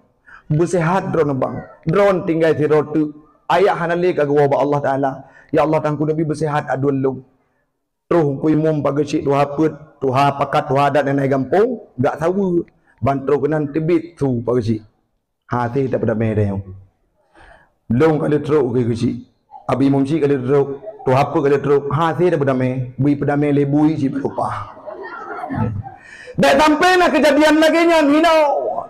Bersehat drone bang. Drone tinggal di rotu. Ayah hanali kagwa ba Allah Taala. Ya Allah tangku Nabi bersehat aduan long. Terus kui mum pagasi tuha put, tuha pakat tuha adat dan gampung, gak tahu. Bantro kenan tebit tu pagasi. Hati tak pada merah. Long kali teruk ke gasi. Abi mumsi kali teruk, tuha put kali teruk. Hati tak pada merah. Bui pada merah lebui si berupa. Dak sampai nak kejadian lagi nya hino.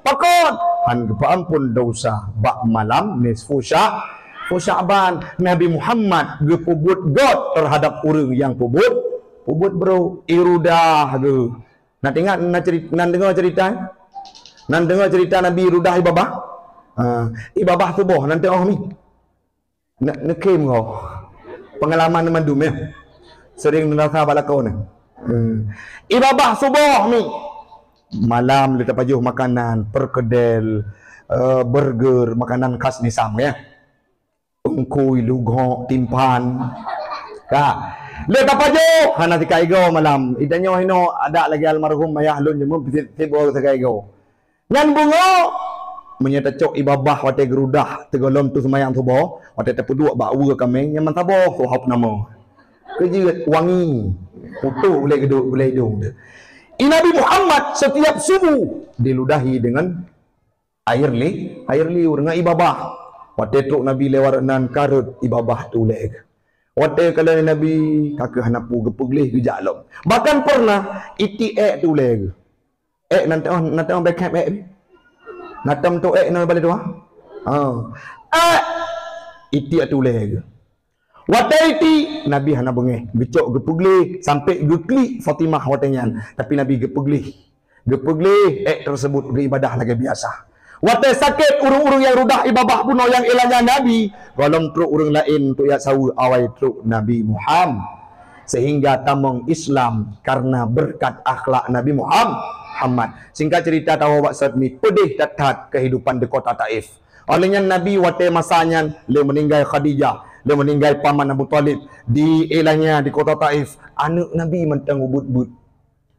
Takut. Han kepampun dosa bak malam nisfu Sya'ban Nabi Muhammad gepubut God terhadap orang yang pubut bro irudah ge. Nak ingat nak dengar cerita? Nak dengar cerita Nabi irudah ibabah? Ibabah subuh nanti mi. Nak nekem kau. Pengalaman mandum ya. Sering nerasa balakau ni. Ibabah subuh mi. Malam kita pajuh makanan perkedel, burger, makanan khas ni Sam ya. Ungkui, lugok, timpan. Kak, lihat apa je? Hana si kaigo malam. Idanyo hino ada lagi almarhum ayah lun jemu tibo si kaigo. Nyan bungo menyetacok ibabah wate gerudah tegolom tu semayang tubo. Wate tepuduk bau kami yang mantabo so hop nama. Kejut wangi. Putu boleh geduk boleh hidung. Nabi Muhammad setiap subuh diludahi dengan air liur dengan ibabah. Waktu tu Nabi lewat nan karut ibabah tu leg. Waktu kalau Nabi kakak hanapu gepeglih ke jalom. Bahkan pernah iti tu leg. Nanti orang backup nanti tu nak balik tu iti tu leg. Waktu iti Nabi hana bengeh gecok gepeglih sampai geklik Fatimah watanyan. Tapi Nabi gepeglih tersebut beribadah lagi biasa. Waktu sakit urung-urung yang rudah ibabah puno yang ilahnya Nabi. Golong truk urung lain tu ya sawu awai truk Nabi Muhammad. Sehingga tamong Islam karena berkat akhlak Nabi Muhammad. Singkat cerita tahu maksud mi pedih tatat kehidupan di kota Taif. Olehnya Nabi waktu masanya le meninggal Khadijah, le meninggal paman Abu Talib di ilahnya di kota Taif. Anak Nabi mentang ubud-bud.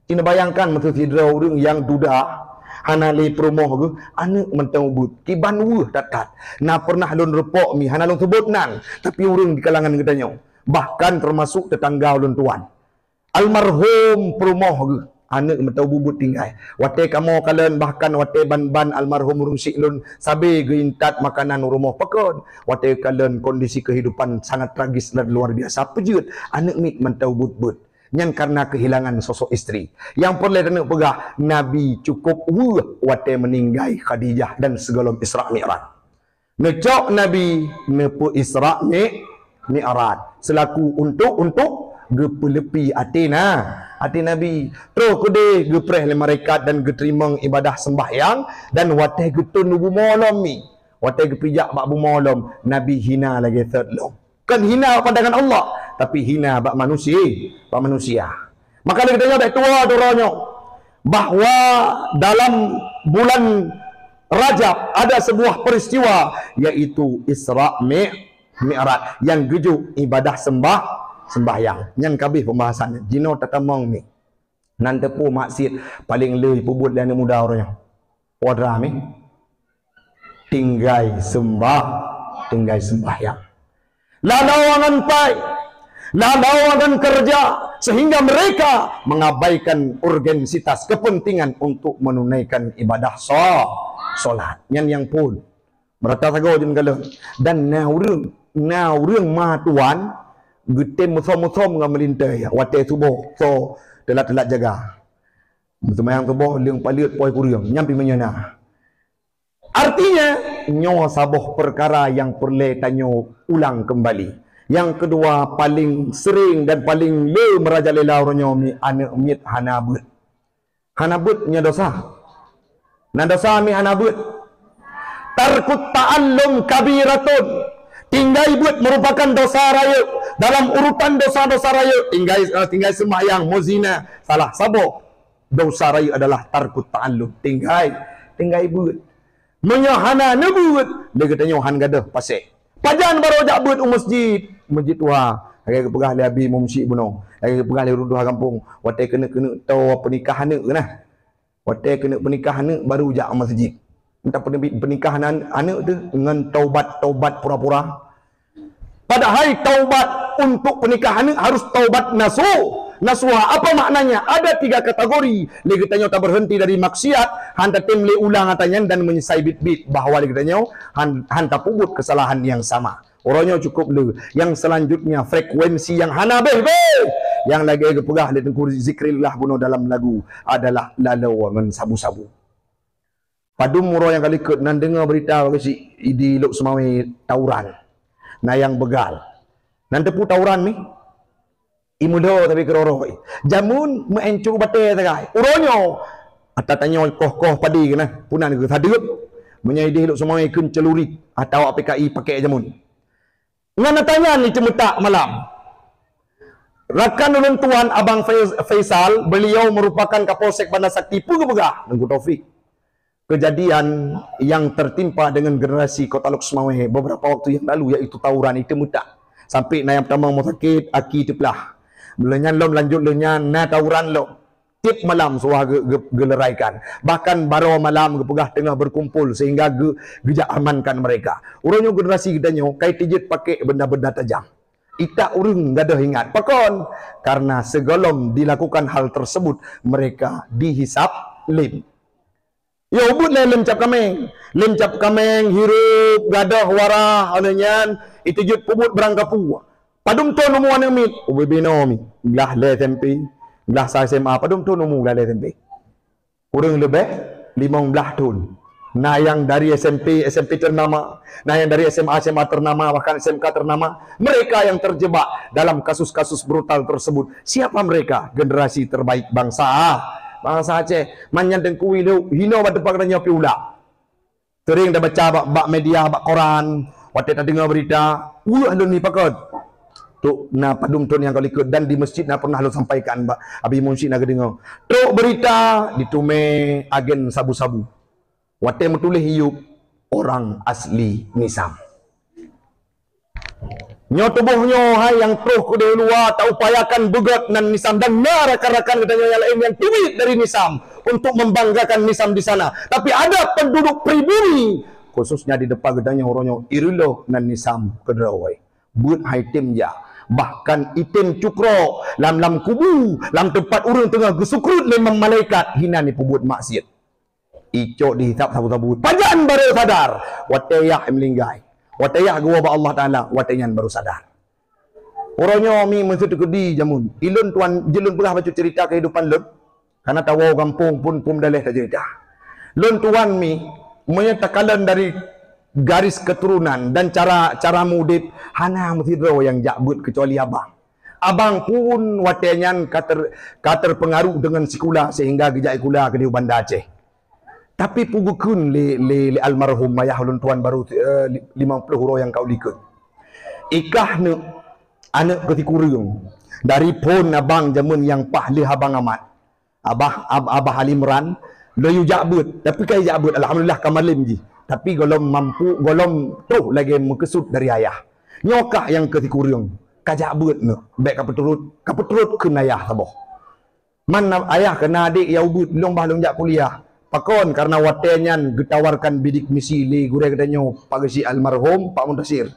Kena bayangkan maksud hidra urung yang duda hana le promoh ke anak mentang ubud kiban wuh tatat na pernah lun repok mi hana lun sebut nan tapi urang di kalangan katanya bahkan termasuk tetangga lun tuan almarhum promoh ke anak mentang ubud tinggal wate kamu kalian bahkan wate ban-ban almarhum urang siklun sabe geintat makanan rumah pekon wate kalian kondisi kehidupan sangat tragis dan luar biasa pejut anak mit mentang ubud yang karena kehilangan sosok istri. Yang perlu nak pegah Nabi cukup wate meninggai Khadijah dan segala Isra Mi'raj. Necok Nabi nepu Isra Mi'raj selaku untuk gepelepi hati Nabi. Terus kude gepreh le malaikat dan geterimang ibadah sembahyang dan wate getun bu malam mi. Wate gepijak bak bu malam Nabi hina lagi third long. Kan hina pandangan Allah tapi hina bak manusia. Maka kita tengok tua dorongnya bahwa dalam bulan Rajab ada sebuah peristiwa yaitu Isra Mi'raj yang gejuk ibadah sembahyang. Yang kabeh pembahasannya. Jino tatamong ni. Nan tepu maksud paling leuy pubut dan muda orangnya. Wadra mi tinggai sembahyang. Lalawangan lalawangan kerja sehingga mereka mengabaikan urgensitas kepentingan untuk menunaikan ibadah solat yang pun berata sago jen kalau dan naurung ma tuan getem musom-musom ngam melintai wate subuh so telat-telat jaga semayang subuh leung paliut poi kurang nyampi menyana. Artinya nyo sabuh perkara yang perlu tanyo ulang kembali. Yang kedua paling sering dan paling le merajalela orangnya mi anak mit hanabut. Hanabut nya dosa. Nan dosa mi hanabut. Tarkut ta'allum kabiratun. Tinggal buat merupakan dosa raya. Dalam urutan dosa-dosa raya tinggal sembahyang muzina salah sabuh. Dosa raya adalah tarkut ta'allum. Tinggal buat. Menyahana nebut. Dia katanya han gadah pasir. Pajan baru jak beut masjid. Masjid tua. Hari pegah li abi mumsyik buno. Hari pegah li ruduh kampung. Watai kena tahu pernikahan anak kena. Watai kena pernikahan anak baru jak masjid. Entah pernikahan anak tu dengan taubat pura-pura. Padahal taubat untuk pernikahan anak harus taubat nasuh. Nasuha apa maknanya? Ada 3 kategori. Dia katanya tak berhenti dari maksiat, hanta temle ulang katanya dan menyesai bit-bit bahawa dia katanya hanta pubut kesalahan yang sama. Orangnya cukup le. Yang selanjutnya frekuensi yang hana beh. Yang lagi kepegah le tengku zikrillah bunuh dalam lagu adalah lalau dengan sabu-sabu. Padum muro yang kali ke nan dengar berita si di Lok Semawi tauran. Nah yang begal. Nan tepu tauran ni imudo tapi keroro. Jamun mencu bate tagai. Uronyo atatanya koh padi kena. Punan ke sadeup. Menyai di Lok Semawi keun celurit atau PKI pakai jamun. Ngana tanya ni cemutak malam. Rakan ulun tuan Abang Faisal, beliau merupakan Kapolsek Bandar Sakti Pugah Nengku Taufik. Kejadian yang tertimpa dengan generasi Kota Lok Semawe beberapa waktu yang lalu, iaitu tawuran itu mutak. Sampai na yang pertama mau sakit, aki teplah. Lenyan lom lanjut lenyan, na tawuran lom. Tip malam suah geleraikan. Bahkan baru malam kepegah tengah berkumpul sehingga gejak amankan mereka. Urangnya generasi kitanya, kai tijit pakai benda-benda tajam. Ita urung gadah ingat. Pakon, karena segolom dilakukan hal tersebut, mereka dihisap lim. Ya ubud lah lencap kameng hirup gadah warah anenyan itu jut pubut berangkapu padum to nomu anemit ubebino mi glah le tempe glah sa SMA padum to nomu glah le tempe urang lebih 15 tahun. Nah yang dari SMP ternama, nah yang dari SMA ternama, bahkan SMK ternama, mereka yang terjebak dalam kasus-kasus brutal tersebut. Siapa mereka? Generasi terbaik bangsa Bangsa Aceh, manyan tengkui lu, hino pada pakainya piula. Sering dah baca bak media, bak koran, waktu tak dengar berita, lu ni pakot. Tu na padum ton yang kau ikut dan di masjid na pernah lu sampaikan bak abi munsyid nak dengar. Tu berita ditume agen sabu-sabu. Waktu metulis hiup orang asli Nisam. Nyo tubuhnya hai yang terus ke luar tak upayakan begot nan Nisam dan rakan-rakan katanya yang lain yang tuwid dari Nisam untuk membanggakan Nisam di sana. Tapi ada penduduk pribumi khususnya di depan katanya orangnya irilo nan Nisam kedrawai. Buat hai tim ya. Bahkan item cukro lam kubu lam tempat urang tengah gesukrut memang malaikat hina ni pebut maksiat. Icok dihisap sabu-sabu. Pajan baru sadar. Watayah melinggai. Watayah gua ba Allah Taala, watayan baru sadar. Orangnya mi mesti kedi jamun. Ilun tuan jelun pernah baca cerita kehidupan lun. Karena tahu kampung pun daleh cerita. Lun tuan mi menyatakan dari garis keturunan dan cara mudip hana mesti ro yang jakbut kecuali abang. Abang pun watayan kater pengaruh dengan sikula sehingga gejak kula ke di Bandar Aceh. Tapi pugukun le almarhum mayah ulun tuan baru 50 orang yang kau likut. Ikah ne anak ketikurung dari pun abang jamun yang pahli abang amat. Abah Halimran lo yu jakbut tapi kai jakbut alhamdulillah kamalim ji. Tapi golom mampu golom tuh lagi mekesut dari ayah. Nyokah yang ketikurung kajakbut ne baik kapeturut keun ayah taboh. Man ayah kena adik ya ubud long jak kuliah. Pakon karena watenyan ditawarkan bidik misi li gure katanya pagasi almarhum Pak Muntasir.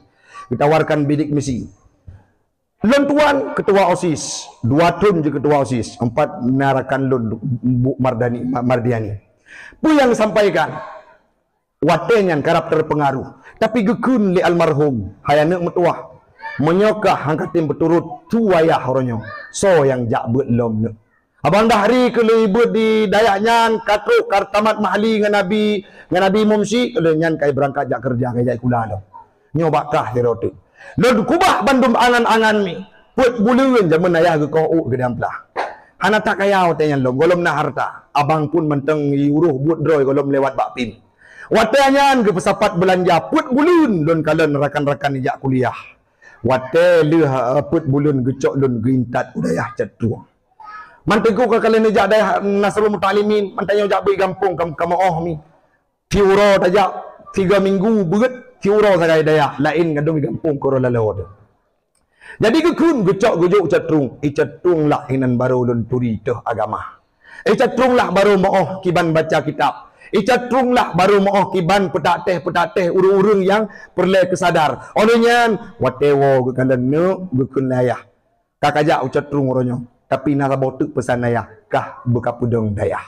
Ditawarkan bidik misi. Lun tuan ketua OSIS, 2 tahun je ketua OSIS, 4 narakan lun Bu Mardiani. Pu yang sampaikan watenyan karap terpengaruh. Tapi gekun li almarhum hayana metuah. Menyokah hangkatin berturut tuayah orangnya. So yang jakbut lom ne. Abang Dahri ke libut di Dayaknyan katruk kartamat mahli dengan Nabi Mumsi ke nyan kai berangkat jak kerja kai jak kula lo. Nyo bakah ti roti. Lo kubah bandum angan-angan mi. Put bulueun jaman ayah ke kau ke damplah. Hana tak kaya watenyan lo golom na harta. Abang pun menteng uruh but droi golom lewat bakpin. Watenyan ke pesapat belanja put bulun lon kalen rakan-rakan jak kuliah. Wate le put bulun gecok lon gintat udayah cetuang. Manteku ke kalian nejak dah Nasrul Mutalimin, mantanya jak beri gampung kamu oh mi. Tiuro tajak 3 minggu berat tiuro sagai daya lain ngandung di kampung korona lalu. Jadi kekun gecok gujuk cetrung lah hinan baru lun turi teh agama. Cetrung lah baru mooh kiban baca kitab. Cetrung lah baru mooh kiban petak teh urung-urung yang perlu kesadar. Ononyan watewo gekandan ne gekun layah. Kakajak cetrung oronyo. Tapi narabotu pesan layah kah bekapudeng dayah.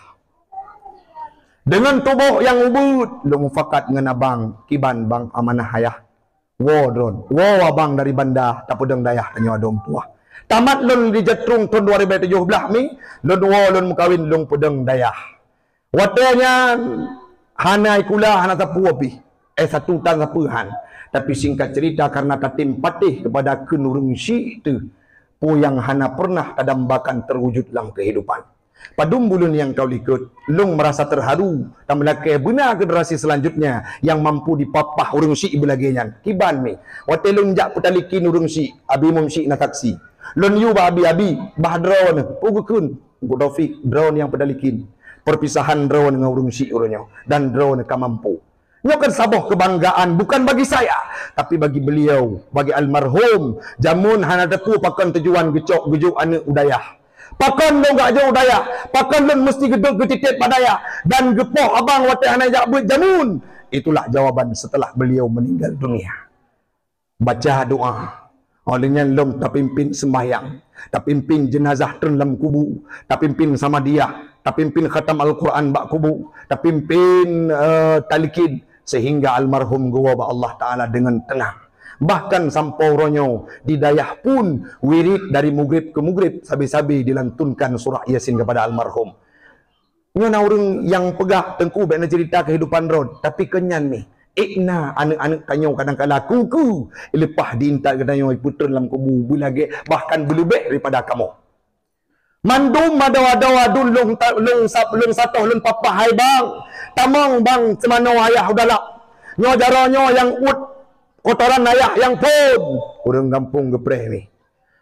Dengan tubuh yang ubud, lu mufakat dengan abang, kiban bang amanah hayah. Wo dron, wo abang dari banda, tapudeng dayah, tanya adong tua. Tamat lun di Jetrung tahun 2017 mi, lun wo lun mukawin lun pudeng dayah. Watanya, hanai kula, hana sapu api. Satu tan sapuhan. Tapi singkat cerita, karena tatim patih kepada kenurung si itu, pu yang hana pernah kadambakan terwujud dalam kehidupan. Padum bulun yang kau likut, lung merasa terharu dan melakai benar generasi selanjutnya yang mampu dipapah urung si ibu laginya. Kiban mi, wate lung jak putalikin urung si, abi mum si nataksi. Lun yu ba abi bah drone, pugukun, Taufik drone yang pedalikin. Perpisahan drone dengan urung si urunyo dan drone kamampu. Nyokan saboh kebanggaan bukan bagi saya, tapi bagi beliau, bagi almarhum. Jamun hana tepu pakan tujuan gecok gujuk ane udayah. Pakan lo gak jauh daya, pakan lo mesti geduk getitit padaya dan gepoh abang wate hanai jak buat jamun. Itulah jawaban setelah beliau meninggal dunia. Baca doa. Olehnya lom tapimpin sembahyang, tapimpin jenazah terlam kubu, tapimpin sama dia, tapimpin khatam Al-Quran bak kubu, tapimpin talikin sehingga almarhum gua ba Allah Taala dengan tenang. Bahkan sampau ronyo di dayah pun wirid dari mugrib ke mugrib sabi-sabi dilantunkan surah Yasin kepada almarhum. Nyona orang yang pegah tengku bena cerita kehidupan rod tapi kenyan ni. Ikna anak-anak tanyo kadang-kala kuku lepah diintak ke tanyo putun dalam kubu bulage bahkan berlebih daripada kamu. Mandum madawa-dawa dun lung satoh lung papa hai bang. Tamang bang semano ayah udahlah. Nyo jaronyo yang ut kotoran ayah yang pun orang kampung gepreh ni.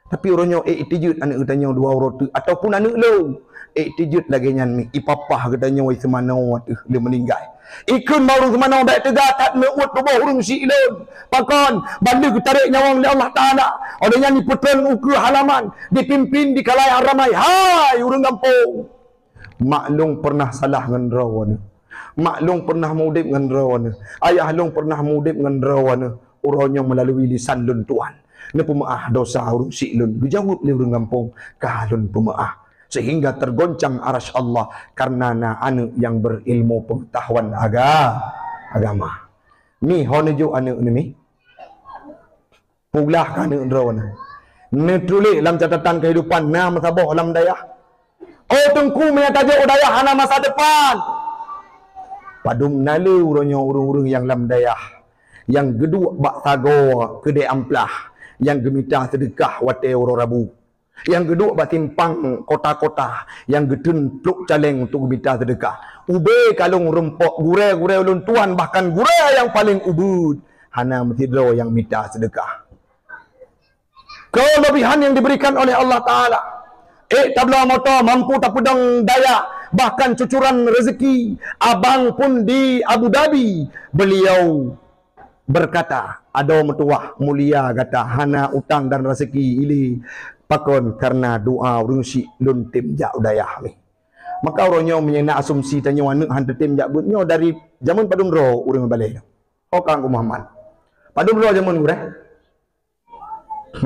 Tapi orangnya tijut anak katanya dua orang tu ataupun anak lo tijut lagi nyan mi ipapah katanya wai semana dia meninggal. Ikun baru semana baik tegak tak meut tubuh urung si ilon. Pakon bandu tarik nyawang oleh Allah Taala. Orangnya ni putran uku halaman dipimpin di kalai ramai. Hai orang kampung. Maklum pernah salah dengan rawan. Maklum pernah mudip dengan rawan. Ayah long pernah mudip dengan rawan. Urangnya melalui lisan lun tuan. Ni pemaah dosa urung si lun. Dijawab ni urang kampung. Kalun pemaah. Sehingga tergoncang arasy Allah. Karena na anu yang berilmu pengetahuan agama. Ni honejo anu ni mi. Pulah kan anu rawan. Ni tulis dalam catatan kehidupan. Na masabah dalam dayah. Oh tengku punya tajuk dayah hana masa depan. Padum nalu urangnya urung-urung yang dalam dayah. Yang kedua bak tago kedai amplah, yang gemita sedekah wate oro rabu. Yang kedua bak timpang kota-kota, yang gedun pluk caleng untuk gemita sedekah. Ube kalung rempok gure-gure ulun tuan bahkan gure yang paling ubud hana metidro yang minta sedekah. Kelebihan yang diberikan oleh Allah Taala. Tabla motor mampu tak pedang daya bahkan cucuran rezeki. Abang pun di Abu Dhabi beliau berkata, ada metuah mulia kata hana utang dan rezeki ini pakon karena doa urang si lun tim jak udayah ni. Maka orangnya menyena asumsi tanya anak hantu tim jak bunyo dari zaman padum ro urang balai. Oh kang Muhammad. Padum ro zaman urang.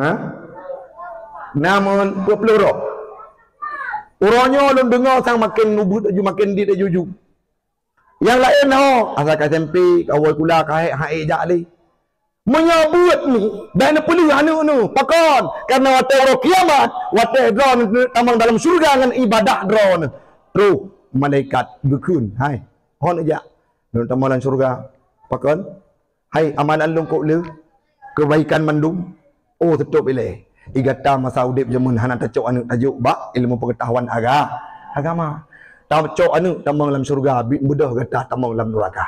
Ha? Namun 20 ro. Orangnya lun dengar sang makin nubut aju makin dit aju. Yang lain asal kat SMP kawal kula kae hae jak li. Menyabut ni dan perlu anu nu pakon karena wate ro kiamat wate drone tamang dalam syurga dengan ibadah drone. Terus malaikat bekun hai hon aja dalam tamalan syurga pakon hai amalan lu kok le kebaikan mandum oh tetap ile igata masa udip jamun hana tacok anu tajuk bak ilmu pengetahuan agama. Cok anu tamang dalam surga mudah kata tamang dalam neraka.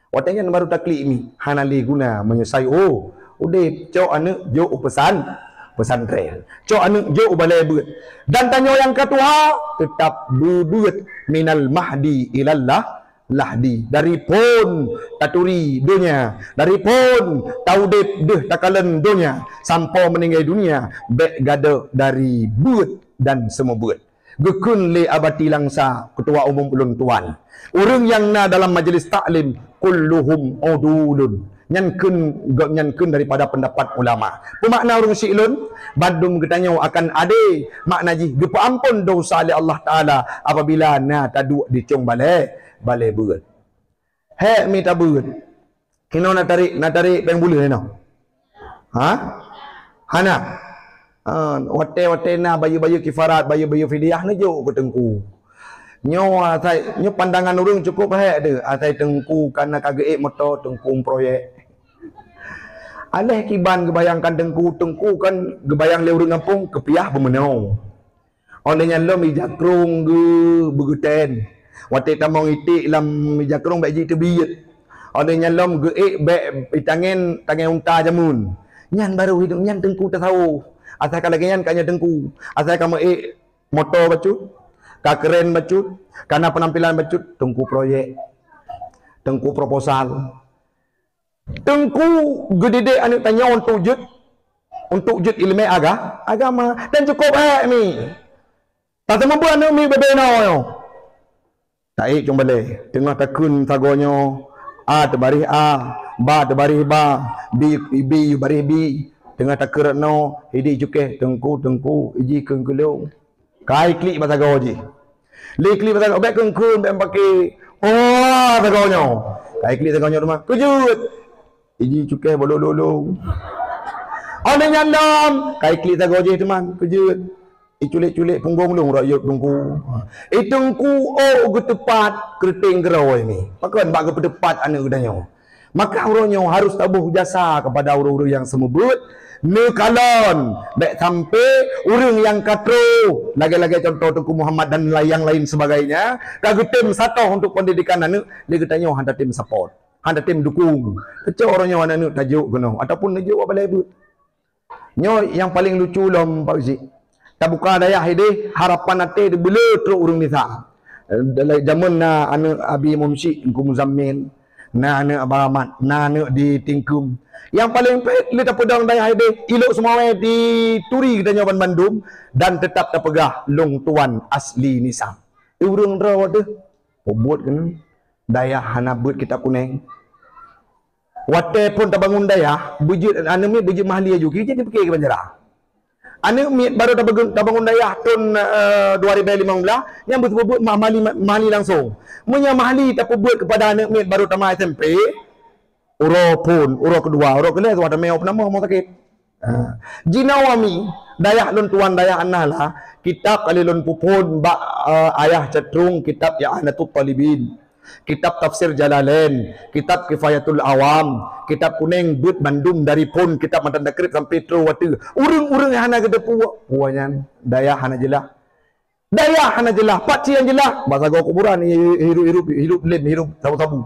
Watanya baru taklid ni hanali guna menyesai oh udah cok anu jo pesantren. Cok anu jo balai beut. Dan tanya yang kedua tetap bubut minal mahdi ilallah lahdi dari pun taturi dunia, dari pun taudip deh takalan dunia sampai meninggal dunia bek gada dari buat dan semua buat gekun le abati langsa ketua umum ulun tuan orang yang na dalam majlis taklim kulluhum udulun nyankeun daripada pendapat ulama. Pemakna urang silun badum getanyo akan ade makna ji gepa ampun dosa oleh Allah taala apabila na tadu dicung balai beut. He mi tabut. Kino nak tarik peng bulu ni no. Ha? Hana. Wate na bayu-bayu kifarat, bayu-bayu fidyah ni jo ke tengku. Nyo atai nyo pandangan urang cukup he de atai tengku kana kagek motor tengku proyek. Aleh kiban gebayangkan tengku kan gebayang le urang kampung kepiah bemenau. Olehnya lo mi jakrung ge beguten. Wate tamong itik lam mi jakrung bak ji tebiyet. Olehnya lo ge bek tangen unta jamun. Nyan baru hidup nyan tengku tak tahu. Asal kalau nyan kanya tengku. Asal kamu motor bacut, ka keren bacut, karena penampilan bacut tengku proyek. Tengku proposal. Tengku gedede anu tanya untuk jut ilmu agama dan cukup mi. Tak semua buat anu mi bebeno yo. Tak cuma boleh tengah takun tagonyo a tebarih a, ba tebarih ba, bi barih bi. Tengah taker no hidi juke tengku iji kengkulo. Kai klik bahasa goji. Li klik bahasa obek kengkun bem pakai tagonyo. Kai klik tagonyo rumah. Kujut. Iji cukai bolong-bolong. Oleh nyandam. Kai klik tak gojeh teman. Kejut. Culik-culik punggung long rakyat tungku. Tungku getepat keriting gerau ini. Pakan bak getepat anak gedanya. Maka orangnya harus tabuh jasa kepada orang-orang yang semebut. Nekalon. Baik sampai orang yang katro. Lagi-lagi contoh Tengku Muhammad dan yang lain sebagainya. Lagu tim satu untuk pendidikan anak. Dia katanya hantar tim support. Handa tim dukung. Kecil orangnya mana ni tajuk kena ataupun tajuk apa label. Nyo yang paling lucu lom Pak Uzi. Tak buka daya hide harapan ate de bela teruk urang nisa. Dalam zaman na anu Abi Mumsi Engku Muzammin, na anu Abaramat, na anu di Tingkum. Yang paling pet le tak pedang daya hide ilok semua di turi kita nyoban Bandung dan tetap terpegah long tuan asli nisa. Urang raw de. Obot kena. Daya hana buat kitab kuning. Wate pun tak bangun daya, bujut anu mi bujut mahli juga jadi pergi ke Banjarah. Anu mi baru tak bangun daya tahun 2015 yang betul-betul mahli langsung. Munya mahli tak buat kepada anak mi baru tamat SMP. Uro kedua, uro kedua tu ada meo nama mau sakit. Jinawami daya lun tuan daya anala kitab kalilun pupun ba ayah cetrung kitab ya Anatut Talibin. Kitab Tafsir Jalalain, kitab Kifayatul Awam, kitab kuning but Bandung dari pun kitab Matan Dakrib sampai Trowatu. Urang-urang hana gede puanya daya hana jelah. Daya hana jelah, pacian jelah. Bahasa gua kuburan hidup lem hidup tabu-tabu.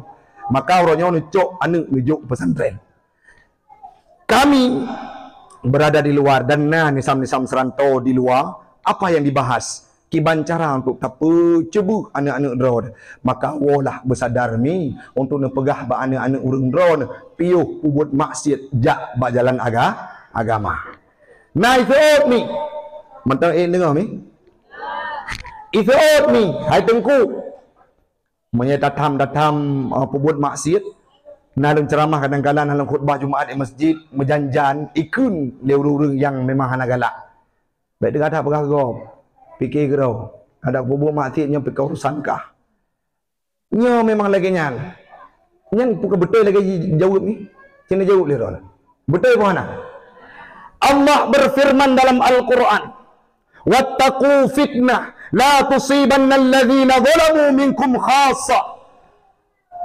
Maka orangnya nucuk anu nujuk pesantren. Kami berada di luar dan nisam-nisam serantau di luar, apa yang dibahas? Kiban cara untuk tapu cebu anak-anak drone. Maka walah bersadar mi untuk nepegah ba anak-anak urang drone piuh ubud maksiat jak ba jalan agama. Nah itu mi. Mentang dengar mi. Itu mi hai tengku. Menyatatam ubud maksiat. Nah dalam ceramah kadang-kadang dalam khutbah Jumaat di masjid menjanjan ikun le urang yang memang hana galak. Baik dia kata pegah gop. Fikir kau ada bubuh maksiatnya pikir urusan kah? Nya memang lagi nyal. Nyan bukan betul lagi jawab ni. Cina jawab dia orang. Betul ke mana? Allah berfirman dalam Al-Quran, "Wattaqu fitnah la tusibanna alladhina zalamu minkum khassa."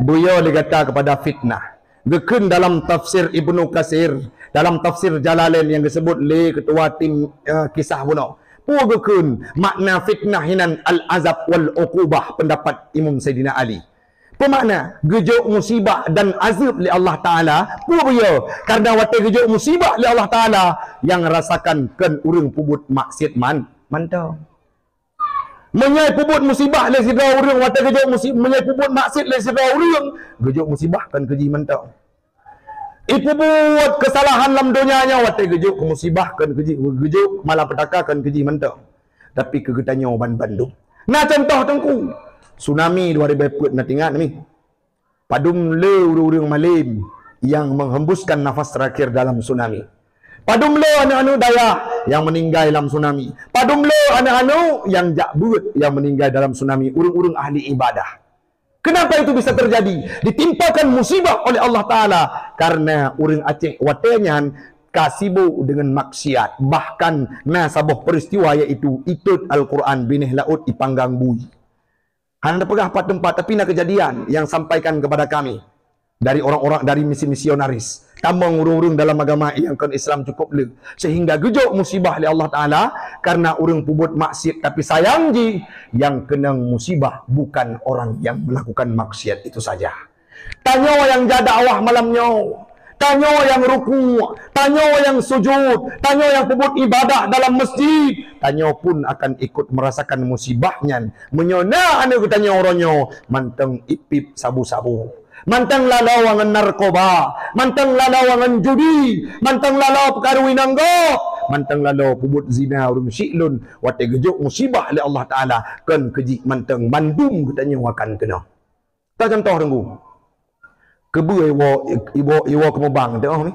Beliau dikata kepada fitnah. Gekun dalam tafsir Ibnu Katsir, dalam tafsir Jalalain yang disebut le ketua tim kisah bunuh. Pugakun makna fitnah hinan al-azab wal uqubah pendapat Imam Sayyidina Ali. Pemakna gejuk musibah dan azab li Allah Taala. Puya karena wate gejuk musibah li Allah Taala yang rasakan kan urang pubut maksiat mantau. Menyai puput musibah le sidra urang wata gejok musibah, menyai puput maksud le sidra urang gejok musibah kan keji mentau. Ipu buat kesalahan dalam dunianya wata gejok musibah kan keji gejok malapetaka kan keji mentau. Tapi kegetannya ban Bandung. Nah contoh tengku tsunami 2004 nak ingat ni. Padum le urang malim yang menghembuskan nafas terakhir dalam tsunami. Padum le anu-anu daya yang meninggal dalam tsunami. Padum le anu-anu yang jakbut yang meninggal dalam tsunami. Urung-urung ahli ibadah. Kenapa itu bisa terjadi? Ditimpakan musibah oleh Allah Ta'ala. Karena urang Aceh watenya kasibu dengan maksiat. Bahkan nasabah peristiwa iaitu itut Al-Quran binih laut dipanggang bui. Anda pegah tempat tapi nak kejadian yang sampaikan kepada kami. Dari orang-orang, dari misionaris. Tambang urung-urung dalam agama yang kan Islam cukup le. Sehingga gejok musibah oleh Allah Ta'ala. Karena urung pubut maksiat. Tapi sayang ji, yang kenang musibah bukan orang yang melakukan maksiat itu saja. Tanya yang jadak awah malamnya. Tanya yang ruku. Tanya yang sujud. Tanya yang pubut ibadah dalam masjid. Tanya pun akan ikut merasakan musibahnya. Menyona anu tanya orangnya. Manteng ipip sabu-sabu. Mantang lalawangan narkoba, mantang lalawangan judi, mantang lalaw perkahwinan go, mantang lalaw pubut zina urang syiklun, wate gejok musibah oleh Allah Ta'ala, kan keji mantang mandum katanya wakan kena. Tak contoh tunggu. Kebu iwo kemubang tengok ni.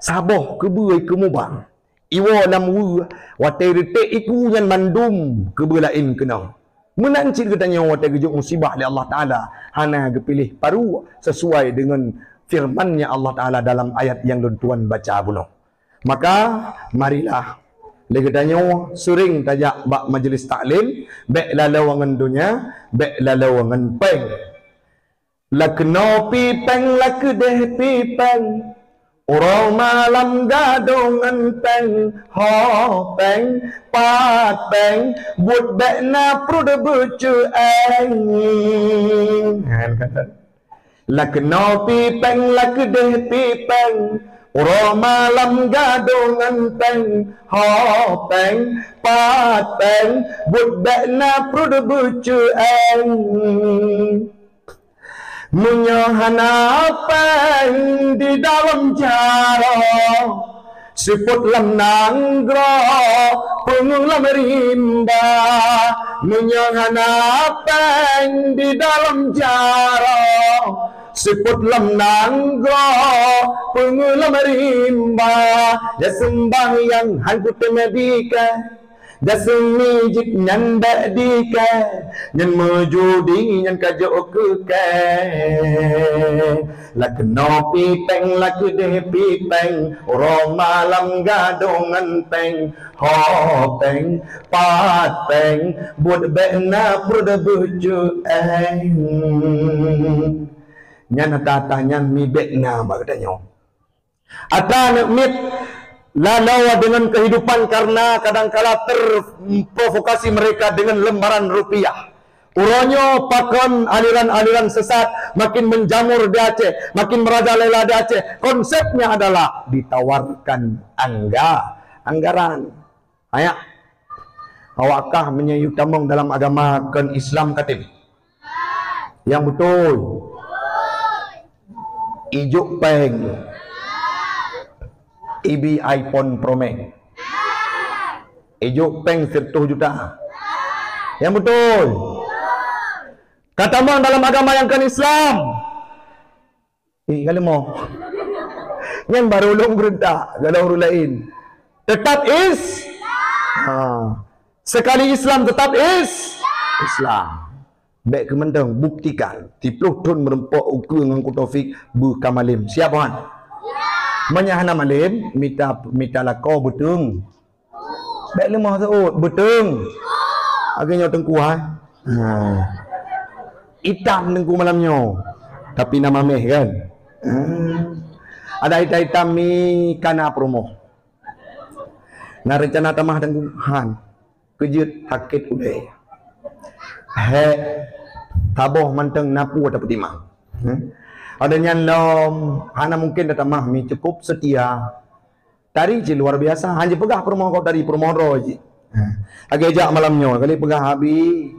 Sabah kebu kemubang. Iwo namu wate retek iku yang mandum kebu lain kena. Menancit katanya wata gejok musibah oleh Allah Ta'ala. Hana kepilih paru sesuai dengan firmannya Allah Ta'ala dalam ayat yang tuan baca bunuh. Maka marilah. Lagi katanya sering tajak bak majlis taklim. Bek lalawangan dunia. Bek lalawangan peng. Lakno pipeng lakedeh pipeng. Orang malam gadongan peng, ho peng, pat peng, buat bekna prude bucu eng. Lakno pipeng lakedeh pipeng, orang malam gadongan peng, ho peng, pat peng, buat bekna prude bucu eng. Menyahana peng di dalam jaro, siput lam nanggro, pengulam rimba. Menyahana peng di dalam jaro, siput lam nanggro, pengulam rimba. Ya sembahyang hanku temedika. Dasmi jik nyan dak dika nyan mejudi nyan kajok ke lakno pipeng lakudeh pipeng orang malam gadongan peng ho peng pat peng buat bekna prude buju eng nyan tata nyan mi bekna bagdanya ata mit lalawa dengan kehidupan karena kadangkala terprovokasi mereka dengan lembaran rupiah. Uronyo pakon aliran-aliran sesat makin menjamur di Aceh, makin merajalela di Aceh. Konsepnya adalah ditawarkan anggaran. Ayak, awakkah menyayu tambang dalam agama kan Islam katib? Yang betul. Ijuk peng. EB iPhone Pro Max. Ijuk peng 100 juta. Yang betul. Kata mang dalam agama yang kan Islam. Kalau mau. Yang baru ulung gerenta, kalau urut lain. Tetap sekali Islam tetap Islam. Baik kementang buktikan. Tipluh tun merempok ukur dengan Taufik Kamalim. Siap kan? Menyahana malim mita lakau betung. Baik lemah saud betung. Agaknya tengku hitam tengku malamnya. Tapi nama meh kan. Ada hitam mi kana promo. Nah rencana tamah tengku han. Kejut hakit udai. He taboh manteng napu dapat timah. Adanya lom, hana mungkin datang mahmi cukup setia. Tari je luar biasa, hanya pegah permohon kau dari permohon roji. Agak ajak malamnya kali pegah habis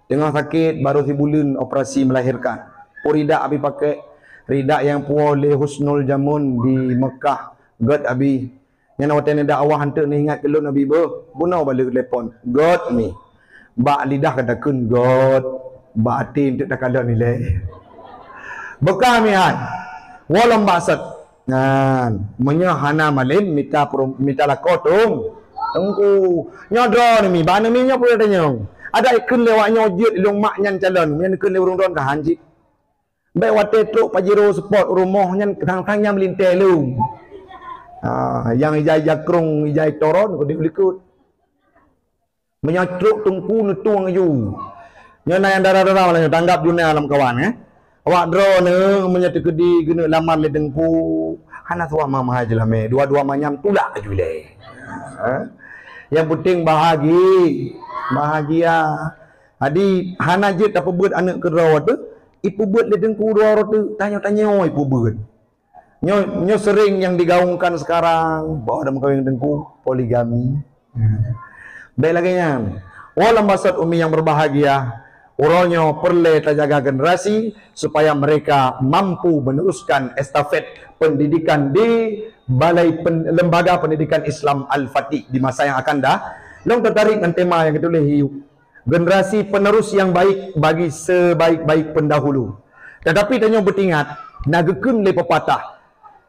tengah sakit baru si bulan operasi melahirkan. Rida abi pakai rida yang boleh husnul jamun di Mekah. God abi yang awak dakwah hantar ni ingat kelun abi bunau balik telefon. God ni bak lidah katakan God bak hati untuk tak ada nilai. Bekah mihan walam baksat menyahana malin mita lakotung tengku nyodro ni mi bana mi nyopo tanya ada ikun lewatnya ojit ilung mak nyan calon nyan ikun lewurung don ka hanji baik wate truk pajero sport rumah nyan tang-tangnya melintai lu yang ijai jakrung ijai toron ko dikut menyatruk tungku nutung ayu nyana yang darah-darah malanya tanggap dunia alam kawan awak draw ne menyatu kedi guna lamar le dengku hana tua mama aja lah me dua-dua manyam tulak aju le yang penting bahagia adi hana je tak buat anak ke draw tu ipu buat le dengku dua tu tanya-tanya ipu buat nyo sering yang digaungkan sekarang bawa dalam kawin dengku poligami baik lagi nya walam basat umi yang berbahagia orangnya perlu terjaga generasi supaya mereka mampu meneruskan estafet pendidikan di Lembaga Pendidikan Islam Al-Fatih di masa yang akan dah. Long tertarik dengan tema yang ditulis hiu. Generasi penerus yang baik bagi sebaik-baik pendahulu. Tetapi tanya bertingat, nagekun le pepatah.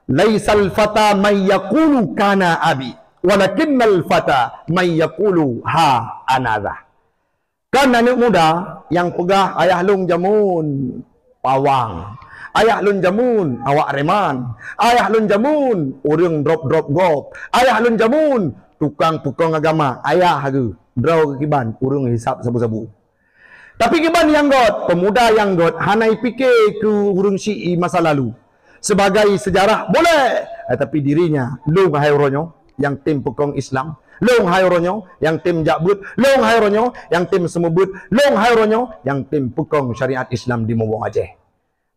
Laisal fata may yaqulu kana abi, walakinnal fata may yaqulu ha anadha. Kan anak muda yang pegah ayah lung jamun pawang, ayah lun jamun awak reman, ayah lun jamun urang drop gop, ayah lun jamun tukang pukang agama, ayah hagu draw ke kiban urang hisap sabu-sabu. Tapi kiban yang got, pemuda yang got hanai fikir ke urang Syi'i masa lalu sebagai sejarah boleh, tapi dirinya lung hayronyo yang tim pukang Islam, long hayronyo yang tim jakbut, long hayronyo yang tim semebut, long hayronyo yang tim pukong syariat Islam di Mawang Aceh.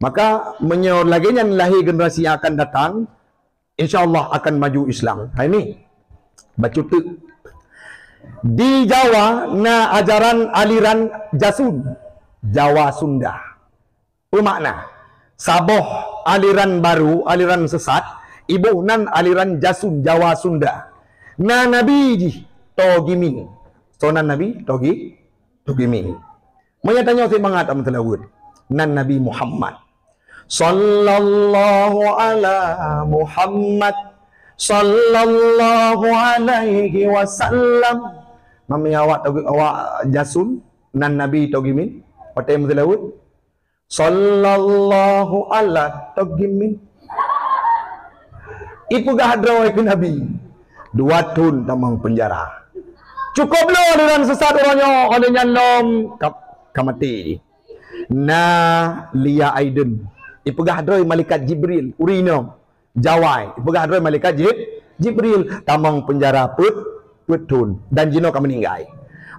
Maka menyor laginya lahir generasi yang akan datang insyaallah akan maju Islam. Hai ni bacutuk di Jawa na ajaran aliran Jasun Jawa Sunda. Bermakna saboh aliran baru, aliran sesat, ibu nan aliran Jasun Jawa Sunda. Na Nabi ji Togimin. So nan Nabi Togimin. Menyatanya saya bangat amat telawud. Nan Nabi Muhammad. Sallallahu ala Muhammad. Sallallahu alaihi wasallam. Mami awak Jasun nan Nabi Togimin. Patai amat telawud. Sallallahu ala Togimin. Ipu gahadro ke Nabi. 2 tahun tamang penjara. Cukup lo aliran sesat orangnya oleh nyanom kamati. Na Lia Aiden. Ipegah droi malaikat Jibril urino jawai. Ipegah droi malaikat Jibril tamang penjara put tahun dan jino ka meninggal.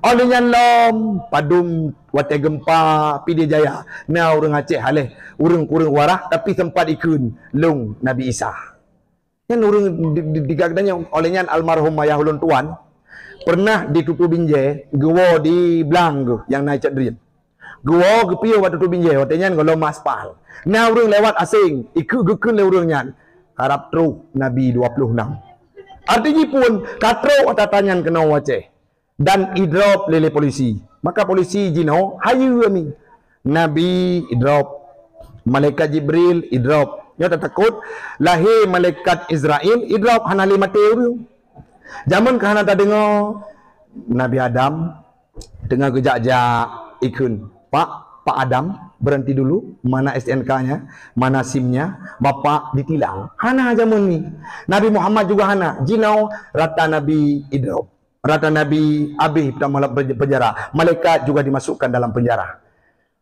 Oleh nyanom padum wate gempa Pidi Jaya. Na urang Aceh haleh urang warah tapi sempat ikun lung Nabi Isa. Yang orang digagdanya olehnya almarhum ayah ulun tuan pernah di Tutu Binjai gua di Blang yang naik cadrin gua gepiu waktu Tutu Binjai watenya kalau maspal nah orang lewat asing ikut gekun le orangnya harap truk Nabi 26 artinya pun katro atatanyan kena Aceh dan idrop lele polisi maka polisi jino hayu kami Nabi idrop malaikat Jibril idrop. Nyo tak takut lahir malaikat Israel idrop hanali mati urang. Zaman kahana tak dengar Nabi Adam tengah gejak-jak ikun. Pak Adam berhenti dulu, mana SNK-nya, mana SIM-nya, bapak ditilang. Hana zaman ni. Nabi Muhammad juga hana. Jinau rata Nabi idrop. Rata Nabi Abi dalam penjara. Malaikat juga dimasukkan dalam penjara.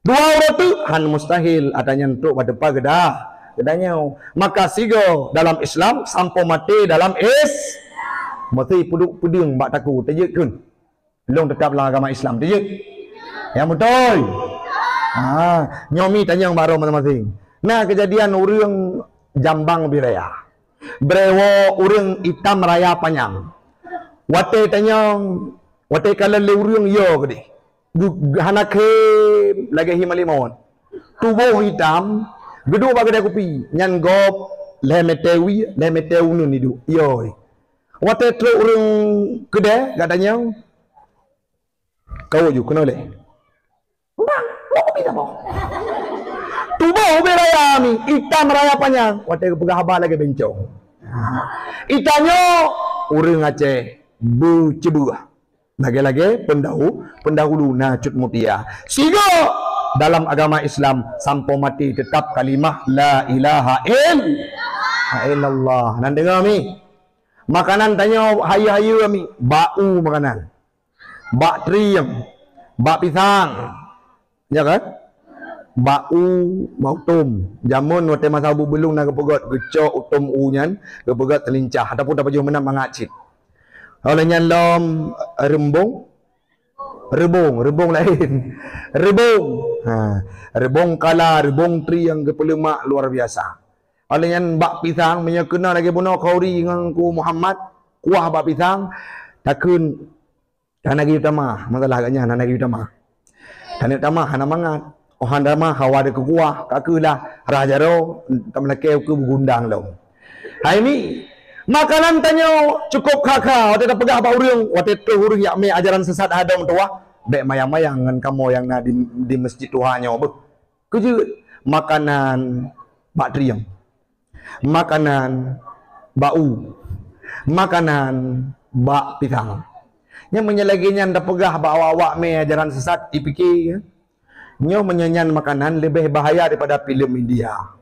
2 orang tu han mustahil adanya untuk pada pagedah. Kedanya maka sigo dalam Islam sampai mati dalam mati pudung bak taku tejek kun long tetaplah agama Islam tejek yang betul nyomi tanya baru masing-masing nah kejadian urang Jambang Biraya brewo urang hitam raya panjang wate tanya Watai kalau leurung yo gede. Hanake lagi himalimon. Tubuh hitam, gedung bagai kopi. Nyan gop lemeteu nun hidu. Yo. Watai terurung gede katanya. Kau juga kenal le. Bang, mau kopi tak mau? Tubuh beraya mi, hitam raya panjang. Watai pegah haba lagi bencong. Itanyo urang Aceh bucebuah. Lagi-lagi pendahulu nacut mutia. Sigo dalam agama Islam sampai mati tetap kalimah la ilaha illallah. Nan dengar mi. Makanan tanya hayu-hayu mi, bau makanan. Bak triam, bak pisang. Ya kan? Bau tom. Jamun waktu masa belum nak kepegot gecok utom unyan, kepegot terlincah ataupun dapat jauh menang mangacit. Olehnya lom rebung lain. Rebung kala, rebung tri yang kepelemak luar biasa. Olehnya bak pisang menyekena lagi bunuh kauri dengan ku Muhammad, kuah bak pisang takun tanagi utama, masalah agaknya tanagi utama. Tanagi utama hana mangat. Oh handa mah hawa de kuah, kakulah rajaro tamlake ku gundang long. Hai ni makanan tanyo cukup kakak, waktu dah pegah bau riung, waktu tu hurung yak me ajaran sesat hadam tua, dek mayang-mayang ngan kamu yang na di masjid Tuhannya beuh. Keje makanan bak triang. Makanan bau. Makanan bak pisang. Nya menyelaginya dah pegah bawa-awak me ajaran sesat dipikir. Nyo menyanyian makanan lebih bahaya daripada filem India.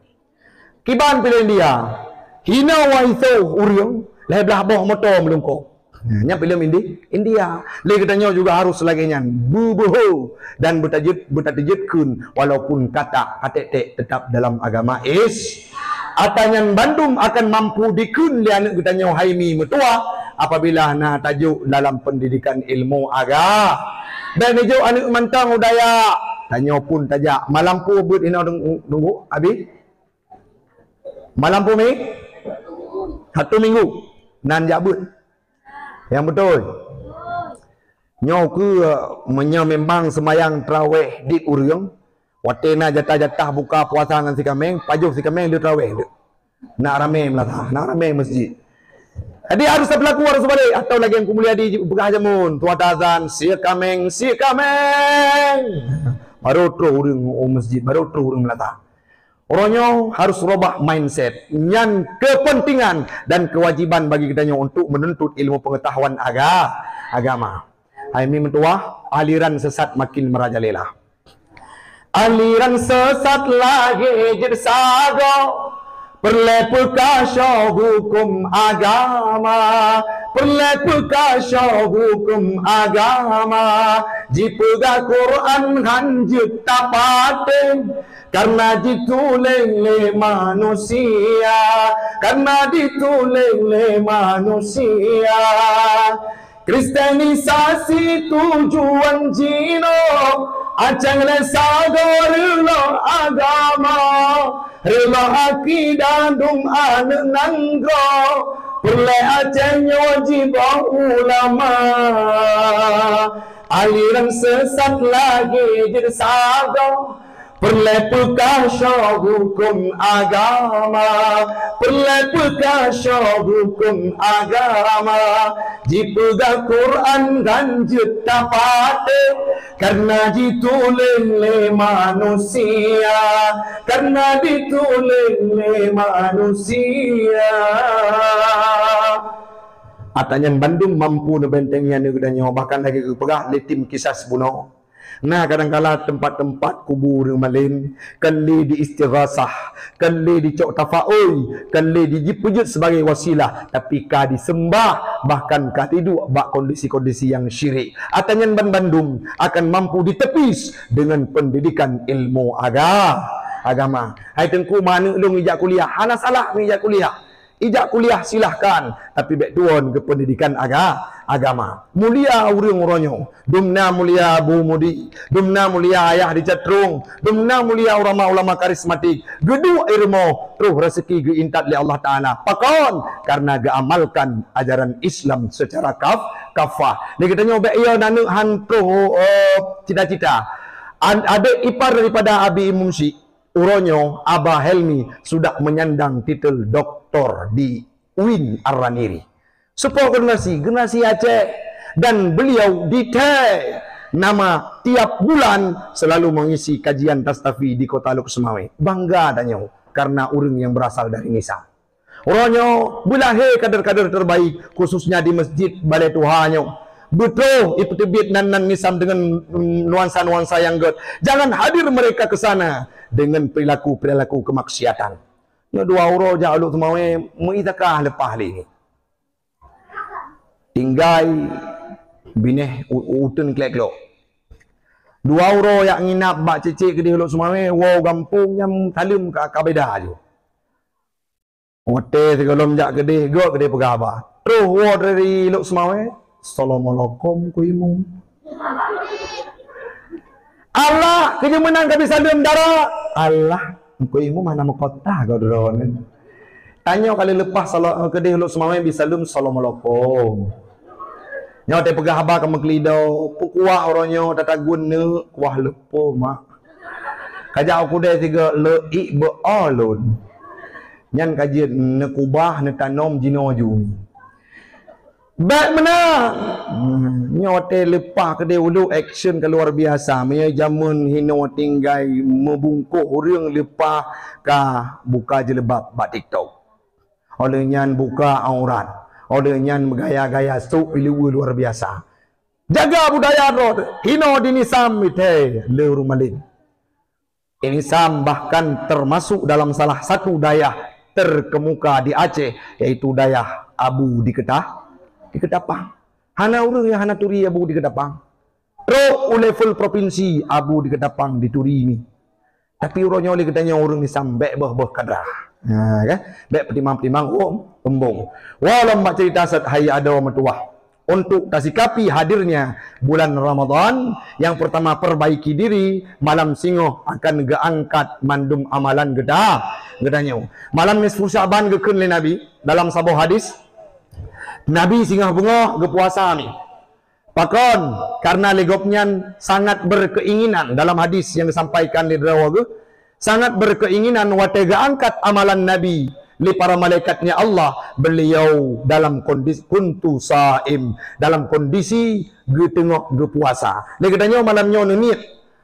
Kiban filem India. Hina waiso uriung lai belah boh motor melungkok. Nya filem India. Le katanya juga harus lagi nyan bubuhu dan bertajudkun walaupun kata katek tetap dalam agama Atanyan Bandung akan mampu dikun lian katanya haimi metua apabila na tajuk dalam pendidikan ilmu agama. Dan hijau anak mantang udaya tanya pun tajak malampu buat ina nunggu habis malampu mi 1 minggu nan jabut yang betul nyo ke menyo memang semayang tarawih di uriung watena jatah-jatah buka puasa dengan si kameng pajuh si kameng dia tarawih nak ramai melata nak ramai masjid. Jadi harus berlaku harus balik atau lagi yang kumulia di begah jamun tuat azan si kameng baru terus urang masjid baru terus urang melata. Orangnya harus robah mindset yang kepentingan dan kewajiban bagi kitanya untuk menuntut ilmu pengetahuan agama. Ini mentua aliran sesat makin merajalela. Aliran sesat lagi jersago perlepukasya hukum agama perlepukasya hukum agama jipuga Quran hanjut tapaten karena ditulis le manusia karena ditulis le manusia. Kristenisasi tujuan jino acang le sagor agama rela akidah dung anu nanggo perle acengnya wajib ulama aliran sesat lagi jadi sago perlepukasya hukum agama perlepukasya hukum agama jipuga Quran ganjut tapate karena ditulis le manusia karena ditulis le manusia. Atanyan Bandung mampu nebentengnya negedanya bahkan lagi kepegah letim kisah sebuno. Nah kadang-kala tempat-tempat kubur malin kali di istighasah kali di cok tafaul kali dijipujud sebagai wasilah tapi ka disembah bahkan ka tidur bak kondisi-kondisi yang syirik. Atanyan Bandung akan mampu ditepis dengan pendidikan ilmu agama. Hai tengku mana lu ngijak kuliah hana salah ngijak kuliah ijak kuliah silahkan, tapi baik tuan ke pendidikan agama. Mulia urang-urangnya, dumna mulia Abu Mudi, dumna mulia ayah di Catrung, dumna mulia ulama-ulama karismatik, gedu irmo, terus rezeki ge intat li Allah Ta'ala. Pakon, karena ge amalkan ajaran Islam secara kafah. Ni katanya baik ia nanu hantu cita-cita. Adik ipar daripada Abi Mumsi, uronyo Abah Helmi sudah menyandang titel doktor di UIN Ar-Raniri. Sepuluh generasi Aceh, dan beliau detail nama tiap bulan selalu mengisi kajian tastafi di Kota Luk Semawe. Bangga tanya karena orang yang berasal dari Nisam. Uronyo bulahe kader-kader terbaik khususnya di Masjid Balai Tuhanyo. Betul itu tebit nan Nisam dengan nuansa-nuansa yang good. Jangan hadir mereka ke sana dengan perilaku kemaksiatan. Nah, dua euro jaluk semawe muitakah lepas ini. Tinggal bineh utun klek-klok. 2 euro yang nginap bak cecik ke di Huluk Semawe, wow gampung yang talim ke kabeda je. Hotel sekolom jak gede, gok gede pegaba. Terus wow dari Huluk Semawe, Assalamualaikum kuimu. Allah kejemenan kami salim darah. Allah kuimu mana mau kota kau drone. Tanya kali lepas salat ke di Huluk Semawe bisa salim Assalamualaikum. Nyo te pegah haba kamu kelidau, pukuah orangnya tatagun ne kuah lepo mak. Kajak aku deh tiga leik bealun. Nyan kajian ne kubah ne tanom jino jumi. Baik menang. Nyo te lepas ke dia ulu action ke luar biasa. Maya jamun hino tinggai membungkuk orang lepas ka buka jelebab bak TikTok. Oleh nyan buka aurat. Olehnya bergaya-gaya stuk luar biasa. Jaga budaya roh. Hino di Nisam ite leuru malin. Nisam bahkan termasuk dalam salah satu dayah terkemuka di Aceh, yaitu dayah Abu di Ketapang. Hana urang yang hana turi Abu di Ketapang. Pro level provinsi Abu di Ketapang di turi ini. Tapi urangnya oleh katanya orang Nisam baik bah kadrah. Nah, kan? Baik petimang-petimang embung. Walau mak cerita set hai ada metuah. Untuk tasikapi hadirnya bulan Ramadan, yang pertama perbaiki diri, malam singoh akan geangkat mandum amalan gedanya. Malam nisfu Syaban gekeun le Nabi dalam sabuh hadis. Nabi singoh bunga ge puasa ni. Pakon karena legopnya sangat berkeinginan dalam hadis yang disampaikan di Rawagu. Sangat berkeinginan watega angkat amalan Nabi li para malaikatnya Allah. Beliau dalam kondisi kuntu saim, dalam kondisi ge tengok ge puasa. Dia katanya malamnya niat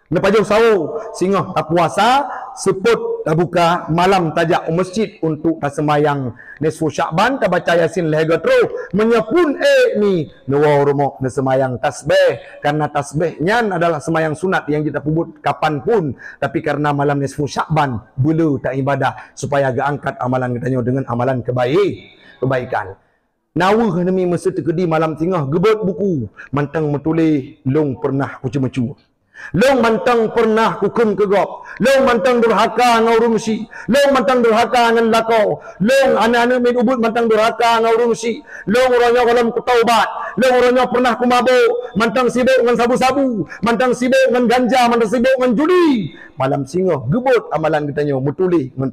nepajau sawu singoh tak puasa seput tak buka malam tajak masjid untuk tak semayang nisfu Sya'ban tak baca Yasin lega terus menyepun ni dua rumah na semayang tasbih, karena tasbihnya adalah semayang sunat yang kita pubut kapan pun, tapi karena malam nisfu Sya'ban bulu tak ibadah supaya agak angkat amalan katanya dengan amalan kebaikan. Nawuh demi masa terkedi malam tengah gebot buku mantang metulih long pernah kucu-mecu. Long mantang pernah kukum kegop. Long mantang durhaka ngau rumsi. Long mantang durhaka ngan lakau. Long anak-anak min ubud mantang durhaka ngau rumsi. Long orangnya kalam kutaubat. Long orangnya pernah kumabuk. Mantang sibuk ngan sabu-sabu. Mantang sibuk ngan ganja. Mantang sibuk ngan judi. Malam singoh gebut amalan kitanya mutulih ngan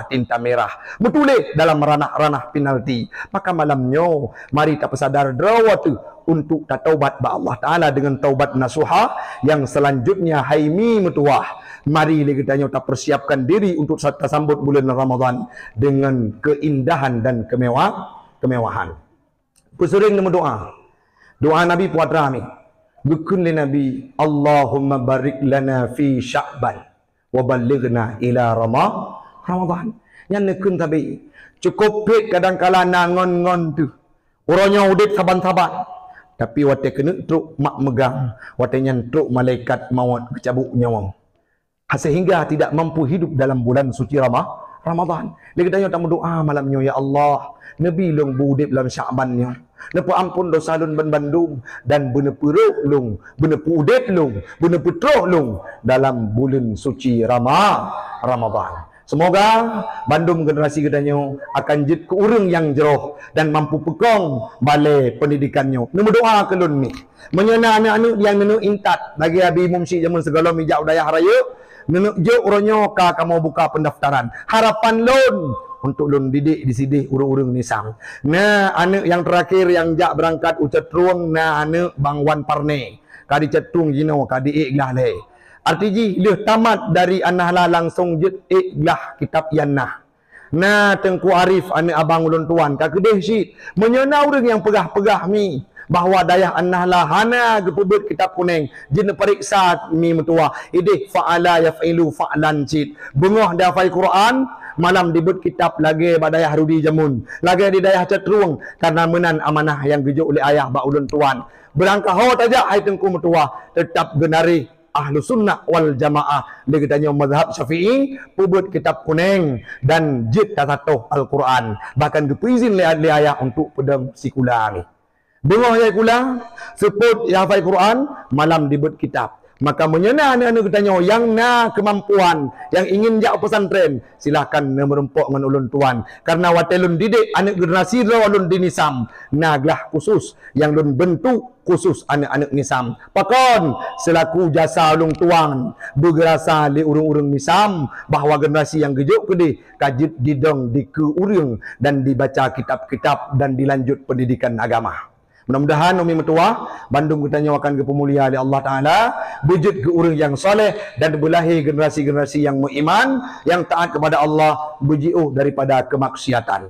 tinta merah. Mutulih dalam ranah-ranah penalti. Maka malamnya mari tak pesadar drawatu untuk taubat ba Allah Ta'ala dengan taubat nasuha yang selanjutnya haimi mutuah. Mari kita tak persiapkan diri untuk sambut bulan Ramadan dengan keindahan dan kemewahan. Pesering nama doa Nabi puatra ni. Bukun li Nabi, Allahumma barik lana fi Sya'ban wa balighna ila Ramadan. Yang nekun tabi cukup pit kadang-kala nangon-ngon tu. Orangnya udit saban-saban. Tapi wate kena truk mak megang, wate nyan truk malaikat maut kecabuk nyawa. Sehingga tidak mampu hidup dalam bulan suci Ramadan. Dia katanya tak berdoa malamnya, ya Allah, Nabi long budip dalam Sya'bannya. Napa ampun dosa lun ban bandung dan bener peruk lung, bener udip lung, bener putroh lung dalam bulan suci Ramadan. Semoga Bandung generasi kedanyo akan jid ke urang yang jeroh dan mampu pekong balai pendidikannya. Nombor doa kelun ni. Menyena anak-anak yang nenu intat bagi abi mumsi zaman segala mijak daya raya. Nenu je uronyo ka kamu buka pendaftaran. Harapan lun untuk lun didik di sini urung-urung nisam. Nah, anak yang terakhir yang jak berangkat ucat ruang na anak Bang Wan Parne. Kadi cetung jino kadi iklah le. Artinya dia tamat dari anahlah langsung jet iklah kitab yanah. Nah, Tengku Arif anak abang ulun tuan ka kedeh syid. Menyena urang yang pegah-pegah mi bahawa dayah anahlah hana gepebut kitab kuning jin periksa mi metua idih fa'ala yaf'ilu fa'lan syid. Bengah dah fai Quran malam dibut kitab lagi badayah Rudi Jamun lagi di dayah Cetruang karena menan amanah yang gejuk oleh ayah ba ulun tuan. Berangkah ho tajak hai Tengku metua tetap genari ahlu sunnah wal jamaah dia katanya mazhab syafi'i pubut kitab kuning dan jid tatatoh Al-Quran bahkan dipuizin le ayah untuk pedang sikula ni dengar ayah kula sebut ya hafal Quran malam dibut kitab. Maka menyena anak-anak katanya yang na kemampuan yang ingin jak pesantren silahkan merempuk dengan ulun tuan karena watelun didik anak generasi ulun dinisam naglah khusus yang lun bentuk khusus anak-anak nisam pakon selaku jasa ulun tuan bergerasa li urung-urung nisam bahawa generasi yang gejuk kedi kajit didong di ke urung dan dibaca kitab-kitab dan dilanjut pendidikan agama. Mudah-mudahan Umi Metua Bandung katanya akan ke pemuliaan oleh Allah Ta'ala wujud ke orang yang soleh dan berlahir generasi-generasi yang beriman yang taat kepada Allah berjiuh daripada kemaksiatan.